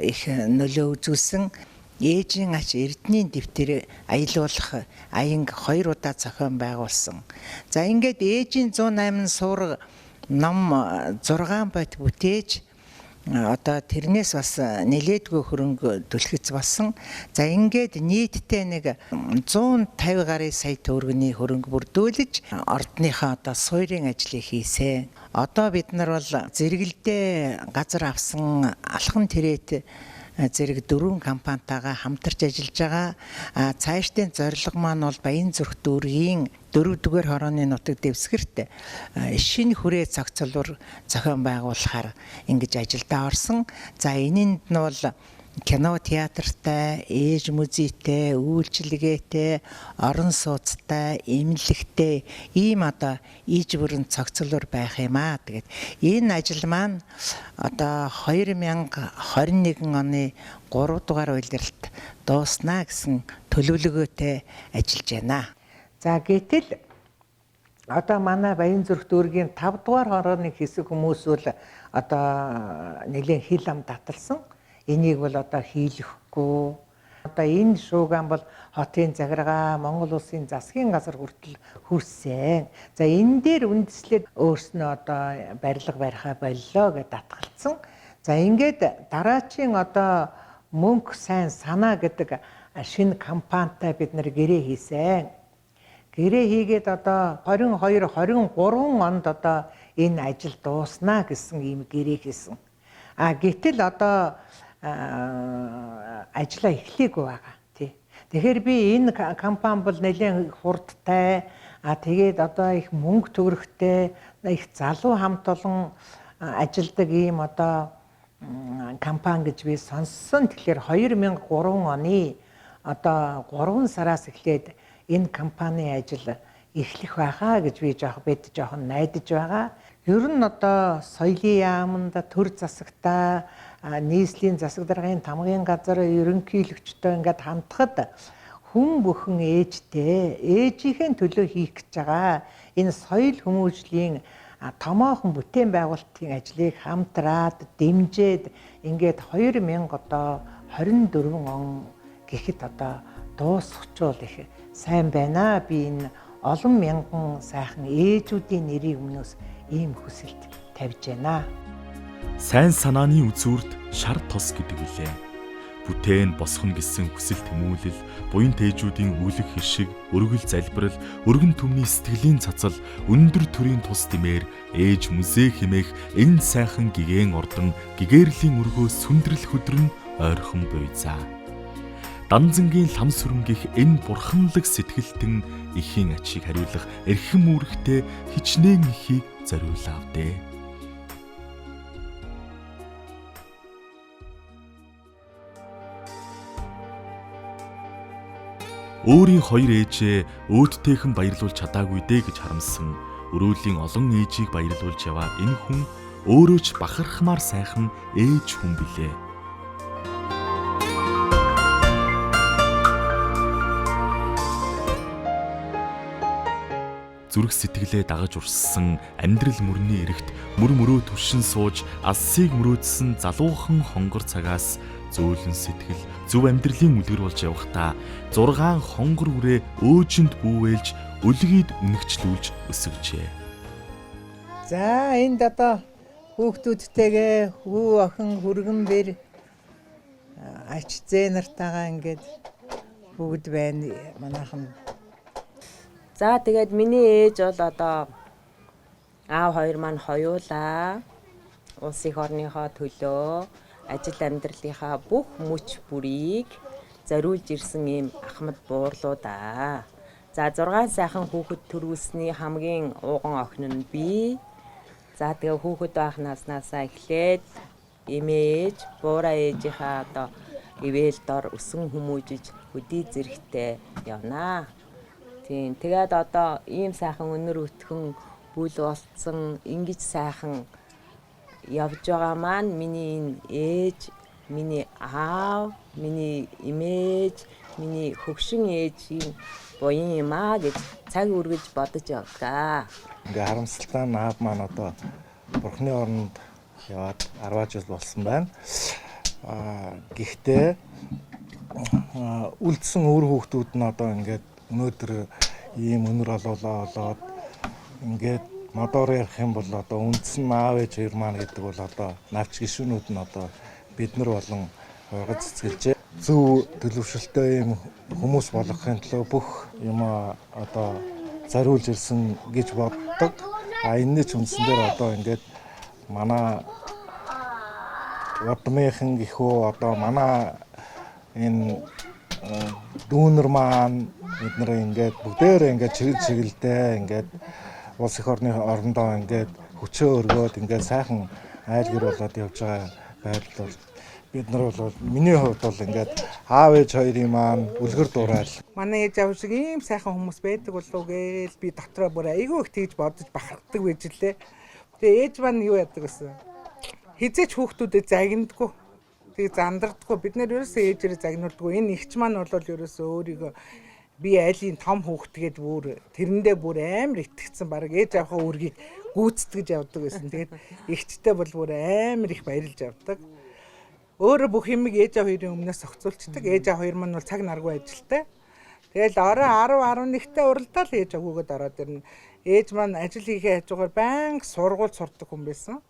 их нөлөө үзүүлсэн. Ээжийн ач эрдний дэвтэр аялуулах аянг 2 удаа зохион байгуулсан. За ингээд ээжийн 108 суурга ном 6 бат бүтээж одоо тэрнээс бас нэлээдгүй хөрөнгө түлхэц болсон. За ингээд нийтдээ нэг 150 гаруй сая төгрөгийн хөрөнгө бүрдүүлж ордныхаа одоо суурийн ажлыг хийсэн. Одоо бид нар бол зэрэгэлдээ газар авсан алхан тэрэт зэрэг 4 компанитайгаа хамтарч ажиллаж байгаа. Цаашдын зорилго маань бол Баянзүрх дүүргийн 4-р хорооны нутаг дэвсгэрт шинэ хүрээ цогцолвор зохион байгуулахаар ингэж ажилдаа орсон. За энэнд нь бол кино театртай, ээж музейтэй, үйлчилгээтэй, орон сууцтай, эмнэлэгтэй ийм одоо иж бүрэн цогцолвор байх юм аа. Тэгээд энэ ажил маань одоо 2021 оны 3 дугаар улиралд дууснаа гэсэн төлөвлөгөөтэй ажиллаж байна. За гэтэл одоо манай Баянзүрх дүүргийн 5 дугаар хорооны хэсэг хүмүүс бол одоо нэлээд хил ам таталсан. Энийг бол одоо хийлэхгүй. Одоо энэ шууган бол хотын захиргаа, Монгол улсын засгийн газар хүртэл хүрсэн. За энэ дээр үндэслээд өөрснөө одоо барилга барихаа боллоо гэж татгалцсан. За ингээд дараачийн одоо мөнх сайн санаа гэдэг шинэ компанитай бид нэр гэрээ хийсэн. Гэрээ хийгээд одоо 22, 23 онд одоо энэ ажил дууснаа гэсэн ийм гэрээ хийсэн. Гэтэл одоо ажлаа эхлэегүй байгаа тий. Тэгэхээр би энэ компани бол нэлээд хурдтай тэгээд одоо их мөнгө төгрөгтэй их залуу хамт олон ажилдаг ийм одоо компани гэж би сонссон. Тэгэхээр 2003 оны одоо 3 сараас эхлээд энэ компани ажил эхлэх байхаа гэж би жоохон найдаж байгаа. Ер нь одоо соёлын яамд төр засагтаа нийслэлийн засаг даргын тамгын газар ерөнхийлөгчтэй ингээд хамтахад хүн бүхэн ээжийнхээ төлөө хийх гэж байгаа энэ соёл хүмүүжлийн томоохон бүтээн байгуулалтын ажлыг хамтраад дэмжиж ингээд 2024 он гэхэд одоо дуусчихвол их сайн байна. Би энэ олон мянган сайхан ээжүүдийн нэрийн өмнөөс ийм хүсэлт тавьж байна. Сайн санааны үзүүрт шар тос гэдэг үлээ. Бүтээн босгоно гэсэн хүсэл тэмүүлэл, буян тээжүүдийн үлэг хишиг, өргөл залбирал, өргөн түмний сэтгэлийн цацал, өндөр төрийн тус димээр ээж музей хэмээх энэ сайхан гэгэн ордон гэгэрлийн өргөө сүндрэл хөдрөн ойрхон буйзаа. Данзангийн лам сүрэмгих энэ бурханлаг сэтгэлтэн эхийн ачийг хариулах эрхэм үүрэгтэй хичнээн ихийг зориулав дээ. Өөрийн 2 ээжээ өөдтэйхэн баярлуулж чадаагүй дээ гэж харамсан өрөөлийн олон ээжийг баярлуулж яваа энэ хүн өөрөө ч бахархмаар сайхан ээж хүн билээ. Зүрх сэтгэлээ дагаж урссан амьдрал мөрний эрэгт мөр мөрөө түшин сууж алсыг мөрөөдсөн залуухан хонгор цагаас зөөлөн сэтгэл зөв амьдралын үлгэр болж явахдаа 6 хонгор үрээ өөжинд бүүвэлж өлгийд үнэгчлүүлж өсөжээ. За энд одоо хүүхдүүдтэйгээ хүү охин хүргэн бэр ач зээ нартайгаа ингээд бүгд байна манайхан. За тэгээд миний ээж бол одоо аав хоёр маань хоёулаа улс их орныхоо төлөө ажил амьдралынхаа бүх мөч бүрийг зориулж ирсэн ийм ахмад буурлуу да. За 6 сайхан хүүхэд төрүүлсний хамгийн ууган охин нь би. За тэгээ хүүхэд байх наснаасаа эхлээд эмээж, буураа ээжийнхаа одоо ивэл дор өсөн хүмүүжиж хөдий зэрэгтэй явнаа. Тийм тэгээд одоо ийм сайхан өнөр өтгөн бүл болцсон ингэж сайхан явж байгаа маань миний энэ ээж, миний аав, миний эмээж, миний хөгшин ээжийн буян юм аа гэж цаг үргэж бодож явдгаа. Ингээ харамсалтай наав маань одоо бурхны оронд яваад 10 жил болсон байна. Гэхдээ үлдсэн өөр хүүхдүүд нь одоо ингээд өнөөдөр ийм өнөр олоод ингээд модоор ярих юм бол одоо үндсэн аав ээж хоёр маань гэдэг бол одоо навч гишүүнүүд нь одоо бид нар болон ургаж цэцгэлжээ. Зөв төлөвшөлтөй юм хүмүүс болгохын төлөө бүх юм одоо зориулж ирсэн гэж боддог. Энэний ч үндсэн дээр одоо ингээд манай удмынхан гэхүү одоо манай энэ дүүнер маань бид нар ингээд бүгдээрээ ингээд чиглэлдээ ингээд улс их орны орондоо ингээд хүчөө өргөөд ингээд сайхан айл гэр болоод явж байгаа байдал бол бид нар бол миний хувьд бол ингээд аав ээж хоёрын маань үлгэр дуурайл. Манай ээж аав шиг ийм сайхан хүмүүс байдаг болов гээл би дотроо бүр айгүй их тэгж бодож бахархдаг байж лээ. Тэгээ ээж маань юу яадаг гэсэн. Хизээч хүүхдүүдэд загнадаггүй. Тэгээ зандардаггүй. Бид нэр ерөөсөө ээжээрээ загнуулдаггүй. Энэ ихч маань бол ерөөсөө өөрийгөө би айлын том хүүхдгээд бүр тэрэндээ бүр амар итгэцэн баг ээж авахаа үргийг гүйцэтгэж явдаг гэсэн. Тэгээд ихчтэй бол бүр амар их баярлж явдаг. Өөрөө бүх юмыг ээж аав хоёрын өмнөөс зохицуулцдаг. Ээж аав хоёр маань бол цаг наргүй ажилтай. Тэгэл орой 10-11-т уралдаал ээж авгүйгээд ороод ирнэ. Ээж маань ажил хийхээ хажуугаар байнга сургууль сурдаг хүн байсан.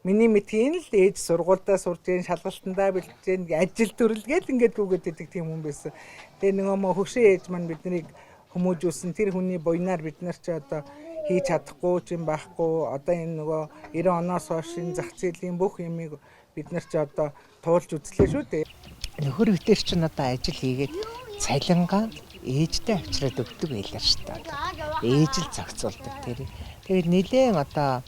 Миний мэдхийн л ээж сургуультай сурж гэн шалгалтандаа бэлдэж гэн ажил төрөлгээл ингээд гүгээд идэг тийм хүн байсан. Тэгээ нөгөө хөгшин ээж маань биднийг хүмүүжүүлсэн тэр хүний буйнаар бид нар ч одоо хийж чадахгүй юм байхгүй. Одоо энэ нөгөө 90 оноос хойш энэ зах зээлийн бүх юмыг бид нар ч одоо туулж үзлээ шүү дээ. Нөхөр өвтөр чинь одоо ажил хийгээд цалингаа ээжтэй авчираад өгдөг байлаа шүү дээ. Ээж л зохицуулдаг тэр. Тэгээд нэлээд одоо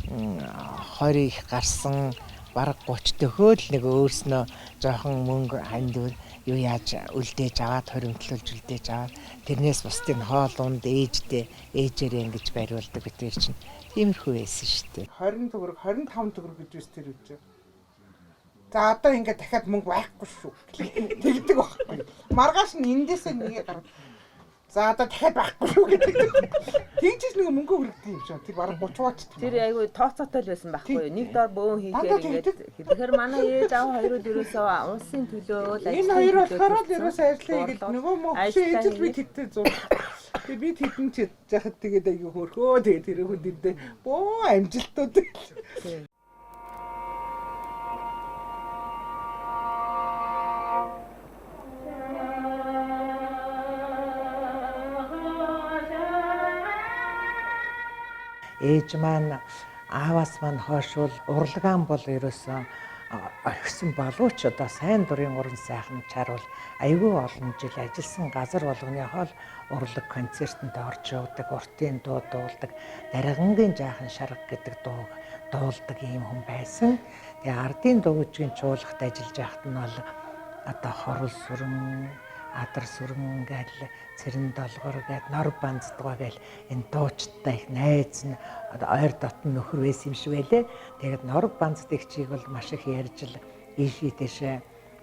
20 их гарсан бараг 30 төхөөл нэг өөрснөө жоохон мөнгө хандвар юу яаж үлдээж аваад хоримтлуулж үлдээж аваад тэрнээс бусдын хоол унд ээжтэй ээжээрээ ингэж бариулдаг битэр чинь тиймэрхүү байсан шүү дээ. 20 төгрөг 25 төгрөг гэж үс тэр үгүй. За одоо ингээд дахиад мөнгө байхгүй шүү. Тэгдэг байхгүй. Маргааш нь эндээсээ нэгээ гаргав. За одоо дахиад байхгүй шүү гэдэг. Тэгжиж нэг мөнгө өргөдөг юм шиг. Тэр бараг 30 вач. Тэр айгүй тооцоотой л байсан байхгүй юу? Нэг дор бөөн хийхээр ингээд тэгэхээр манай ээж аав хоёроо ерөөсөө улсын төлөө л энэ хоёр болохоор л ерөөсөө ажиллая гэдэг нөгөө мөнгө ээж би тэттэй зур. Тэгээ би тэтэн ч яхад тэгээд айгүй хөрхөө тэгээд тэр хүндээ бөө амжилтууд. Ээж маань ааваас маань хойшвол урлагаан бол ерөөсөн орхисон боловч одоо сайн дурын уран сайхан чарвал айгүй олон жил ажилласан газар болгоны хоол урлаг концертанд орж явдаг, уртын дуу дуулдаг, даргангийн жаахан шарга гэдэг дуу дуулдаг ийм хүн байсан. Тэгээ ардын дуугчийн чуулгад ажиллаж байхад нь бол одоо хорол сүрэн, адар сүрэн гэл цэрэн долгор гэд нор банцдгаа гэл энэ дуучтай их найз нь ойр дотн нөхөр байсан юм шиг байлээ. Тэгээд нор банцдаг чиг бол маш их ярьж л ийшээ тийшээ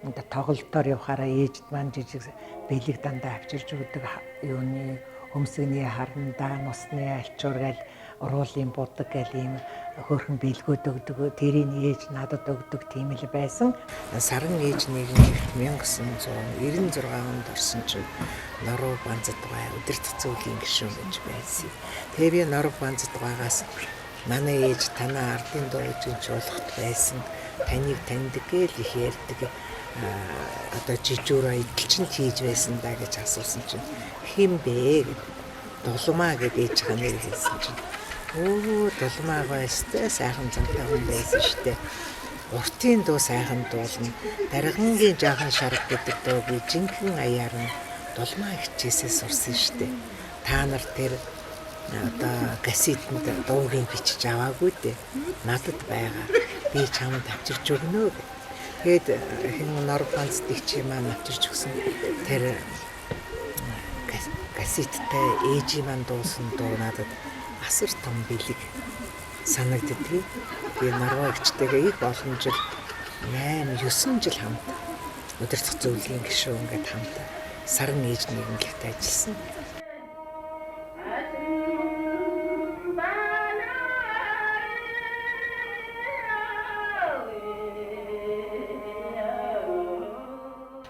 одоо тоглолтоор явахаараа ээжд маань жижиг бэлэг дандаа авчирч өгдөг юуны хөмсгний харандаа нусны альчуур гэл уруулын будаг гэл ийм хөөрхөн бэлгүүд өгдөг. Тэрийн ээж надад өгдөг тийм л байсан. Саран ээж нэг 1996 онд орсон чинь Норов Банцдгаа өдөр цэцүүлийн гишүүн гэж байсан. Тэгээ би Норов Банцдгаагаас манай ээж танаа ардын дуугийн чуулгад байсан. Таныг таньдаг гээл их ярьдаг. Одоо жижүүрөө идэлчин хийж байсан даа гэж асуусан чинь хин бэ гэд дулмаа гэж ээж ханаа хэлсэн чинь өө дулмаа байстай сайхан зантай хүн байсан штэ. уртын дуу сайхан дуулна. Даргангийн жаахан шарга гэдэг дуу би жинхэнэ аяар нь дулмаа хичээсээ сурсан шүү дээ. Та нар тэр одоо кассетэнд дуугийн бичиж аваагүй дээ. Надад байгаа. Би чамд авчирч өгнө гэх. Тэгээд хэн Норбанц дэгч маань авчирч өгсөн. Тэр кассеттэй ээжийн маань дуусан дуу надад асар том бэлэг санагддгийг. Би Норвегчтэйгээ их олон жил 8-9 жил хамт удирдах зөвлөлийн гишүүн ингээд хамт саран ээж нэгэнлэгт ажилласан.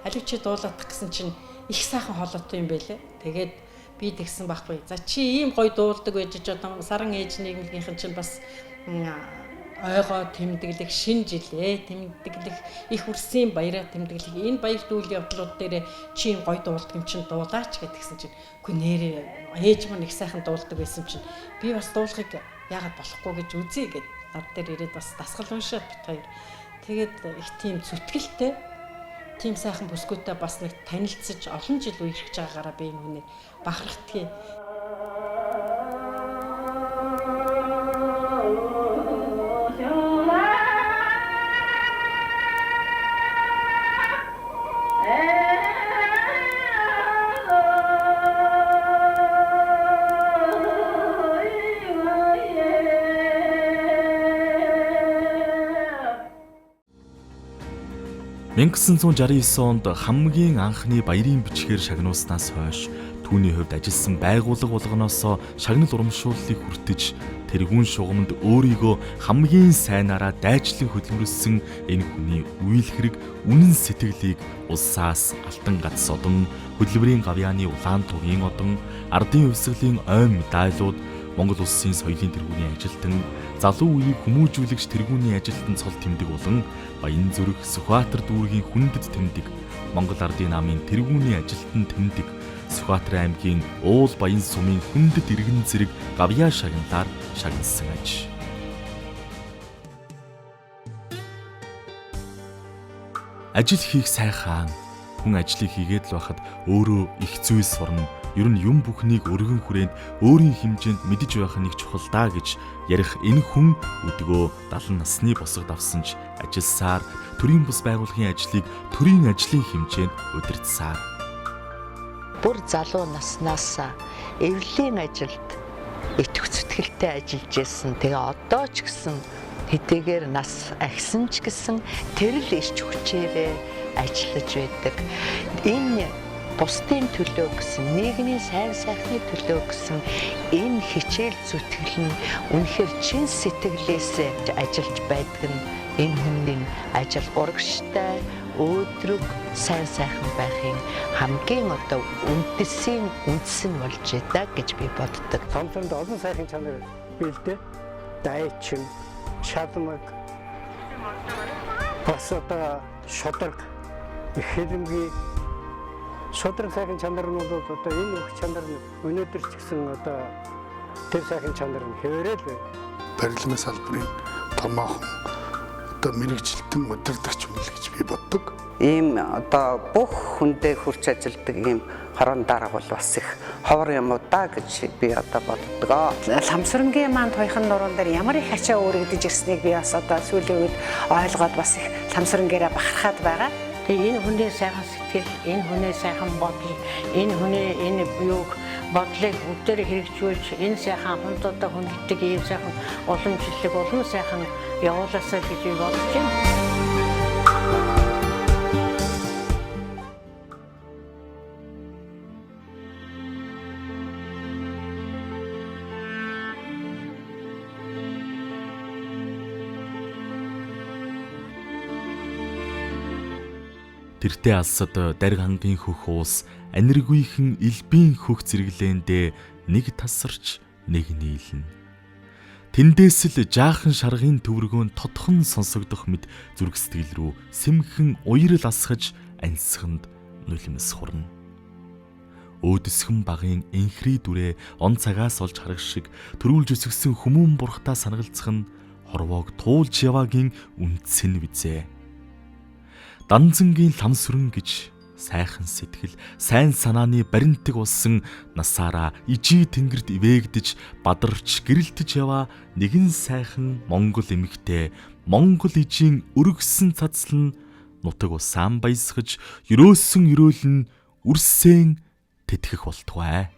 Аливчи дуулах гэсэн чинь их сайхан холоотой юм байлээ. Тэгээд би тэгсэн байхгүй. За чи ийм гоё дуулдаг байж ч одоо саран ээж нэгнийхэн чинь бас ойгоо тэмдэглэх шин жилээ. Тэмдэглэх их үрсийн баяраа тэмдэглэх энэ баяр дүүлийн явдлууд дээр чи ийм гоё дуулдаг юм чинь дуулаач гэдгсэн чинь үгүй нэрээ ээж маань их сайхан дуулдаг байсан чинь би бас дуулахыг яагаад болохгүй гэж үзье гэд над дээр ирээд бас дасгал уншаад бит хоёр. Тэгээд их тийм зүтгэлтэй тийм сайхан бүсгүйтэй бас нэг танилцж олон жил үерхэж байгаагаараа би энэ хүнээр бахархдгийг. онд хамгийн анхны баярын бичгээр шагнууснаас хойш түүний хувьд ажилласан байгууллага болгоноос шагнал урамшууллыг хүртэж тэргүүн шугамд өөрийгөө хамгийн сайнаараа дайчлан хөдөлмөрлсөн энэ хүний үйл хэрэг үнэн сэтгэлийг улсаас алтан гац одон, хөдөлмөрийн гавьяаны улаан тугийн одон, ардын хувьсгалын ойн медалууд, Монгол улсын соёлын тэргүүний ажилтан, залуу үеийг хүмүүжүүлэгч тэргүүний ажилтан цол тэмдэг болон Баянзүрх, Сүхбаатар дүүргийн хүндэт тэмдэг, Монгол ардын намын тэргүүний ажилтан тэмдэг, Сүхбаатар аймгийн Уул Баян сумын хүндэт иргэн зэрэг гавьяа шагналаар шагнасан аж. Ажил хийх сайхан, хүн ажлыг хийгээд л байхад өөрөө их зүйл сурна. Ер нь юм бүхнийг өргөн хүрээнд өөрийн хэмжээнд мэдж байх нэг чухал даа гэж ярих энэ хүн өдгөө 70 насны босгод авсан ч ажилласаар төрийн бус байгууллагын ажлыг төрийн ажлын хэмжээнд удирдсаар. Бүр залуу наснаас эвлэлийн ажилд итгэх зүтгэлтэй ажиллаж байсан. Тэгээ одоо ч гэсэн хэдийгээр нас агсан ч гэсэн тэр л ирч хүчээрээ ажиллаж байдаг. Энэ бусдын төлөө гэсэн, нийгмийн сайн сайхны төлөө гэсэн энэ хичээл зүтгэл нь үнэхээр чин сэтгэлээс ажиллаж байдаг нь энэ хүний ажил урагштай, өөдрөг, сайн сайхан байхын хамгийн одоо үндэсийн үндэс нь болж байдаг гэж би боддог. Цомцонд олон сайхан чанар бэлдээ. Дайчин, чадмаг, бас одоо шударга, хэлэмгийн шудраг сайхан чанар нь бол одоо энэ их чанар нь өнөөдөр ч гэсэн одоо тэр сайхан чанар нь хэвээрэл байна. Барилгын салбарын томоохон одоо мэрэгжилтэн удирдагч юм л гэж би боддог. Ийм одоо бүх хүндээ хурц ажилдаг ийм хорон дарга бол бас их ховор юм уу да гэж би одоо боддог. Ламсрангийн маань тоyхын нуруунд дээр ямар их ачаа өөрөгдөж ирснийг би бас одоо сүүлийн үед ойлгоод бас их ламсрангаараа бахархаад байгаа. Тэгээ энэ хүний сайхан сэтгэл, энэ хүний сайхан бодол, энэ хүний энэ юуг бодлыг бүгдээрээ хэрэгжүүлж, энэ сайхан хүндтэй хүнддэг ийм сайхан уламжлалыг олон сайхан явуулаасаа гэж би бодож байна. Тэртээ алсад дариг хангийн хөх уус аниргүйхэн элбийн хөх зэрэглээндээ нэг тасарч нэг нийлнэ. Тэндээс л жаахан шаргын төвөргөөн тодхон сонсогдох мэд зүрх сэтгэл рүү сэмхэн уярал асгаж ансханд нулимс хурна. Өөдөсгөн багын энхри дүрээ он цагаас олж харах шиг төрүүлж өсгсөн хүмүүн бурхтаа санагалцах нь хорвоог туулж яваагийн үндс нь визээ. Данзангийн ламсрын гэж сайхан сэтгэл, сайн санааны баримтаг болсон насаараа ижи тэнгэрт ивээгдэж, бадарч гэрэлтэж яваа нэгэн сайхан монгол эмэгтэй монгол ижийн өргөсөн цацлан нутаг усаан баясгаж, ерөөсөн ерөөлн үрсэн тэтгэх болтугай.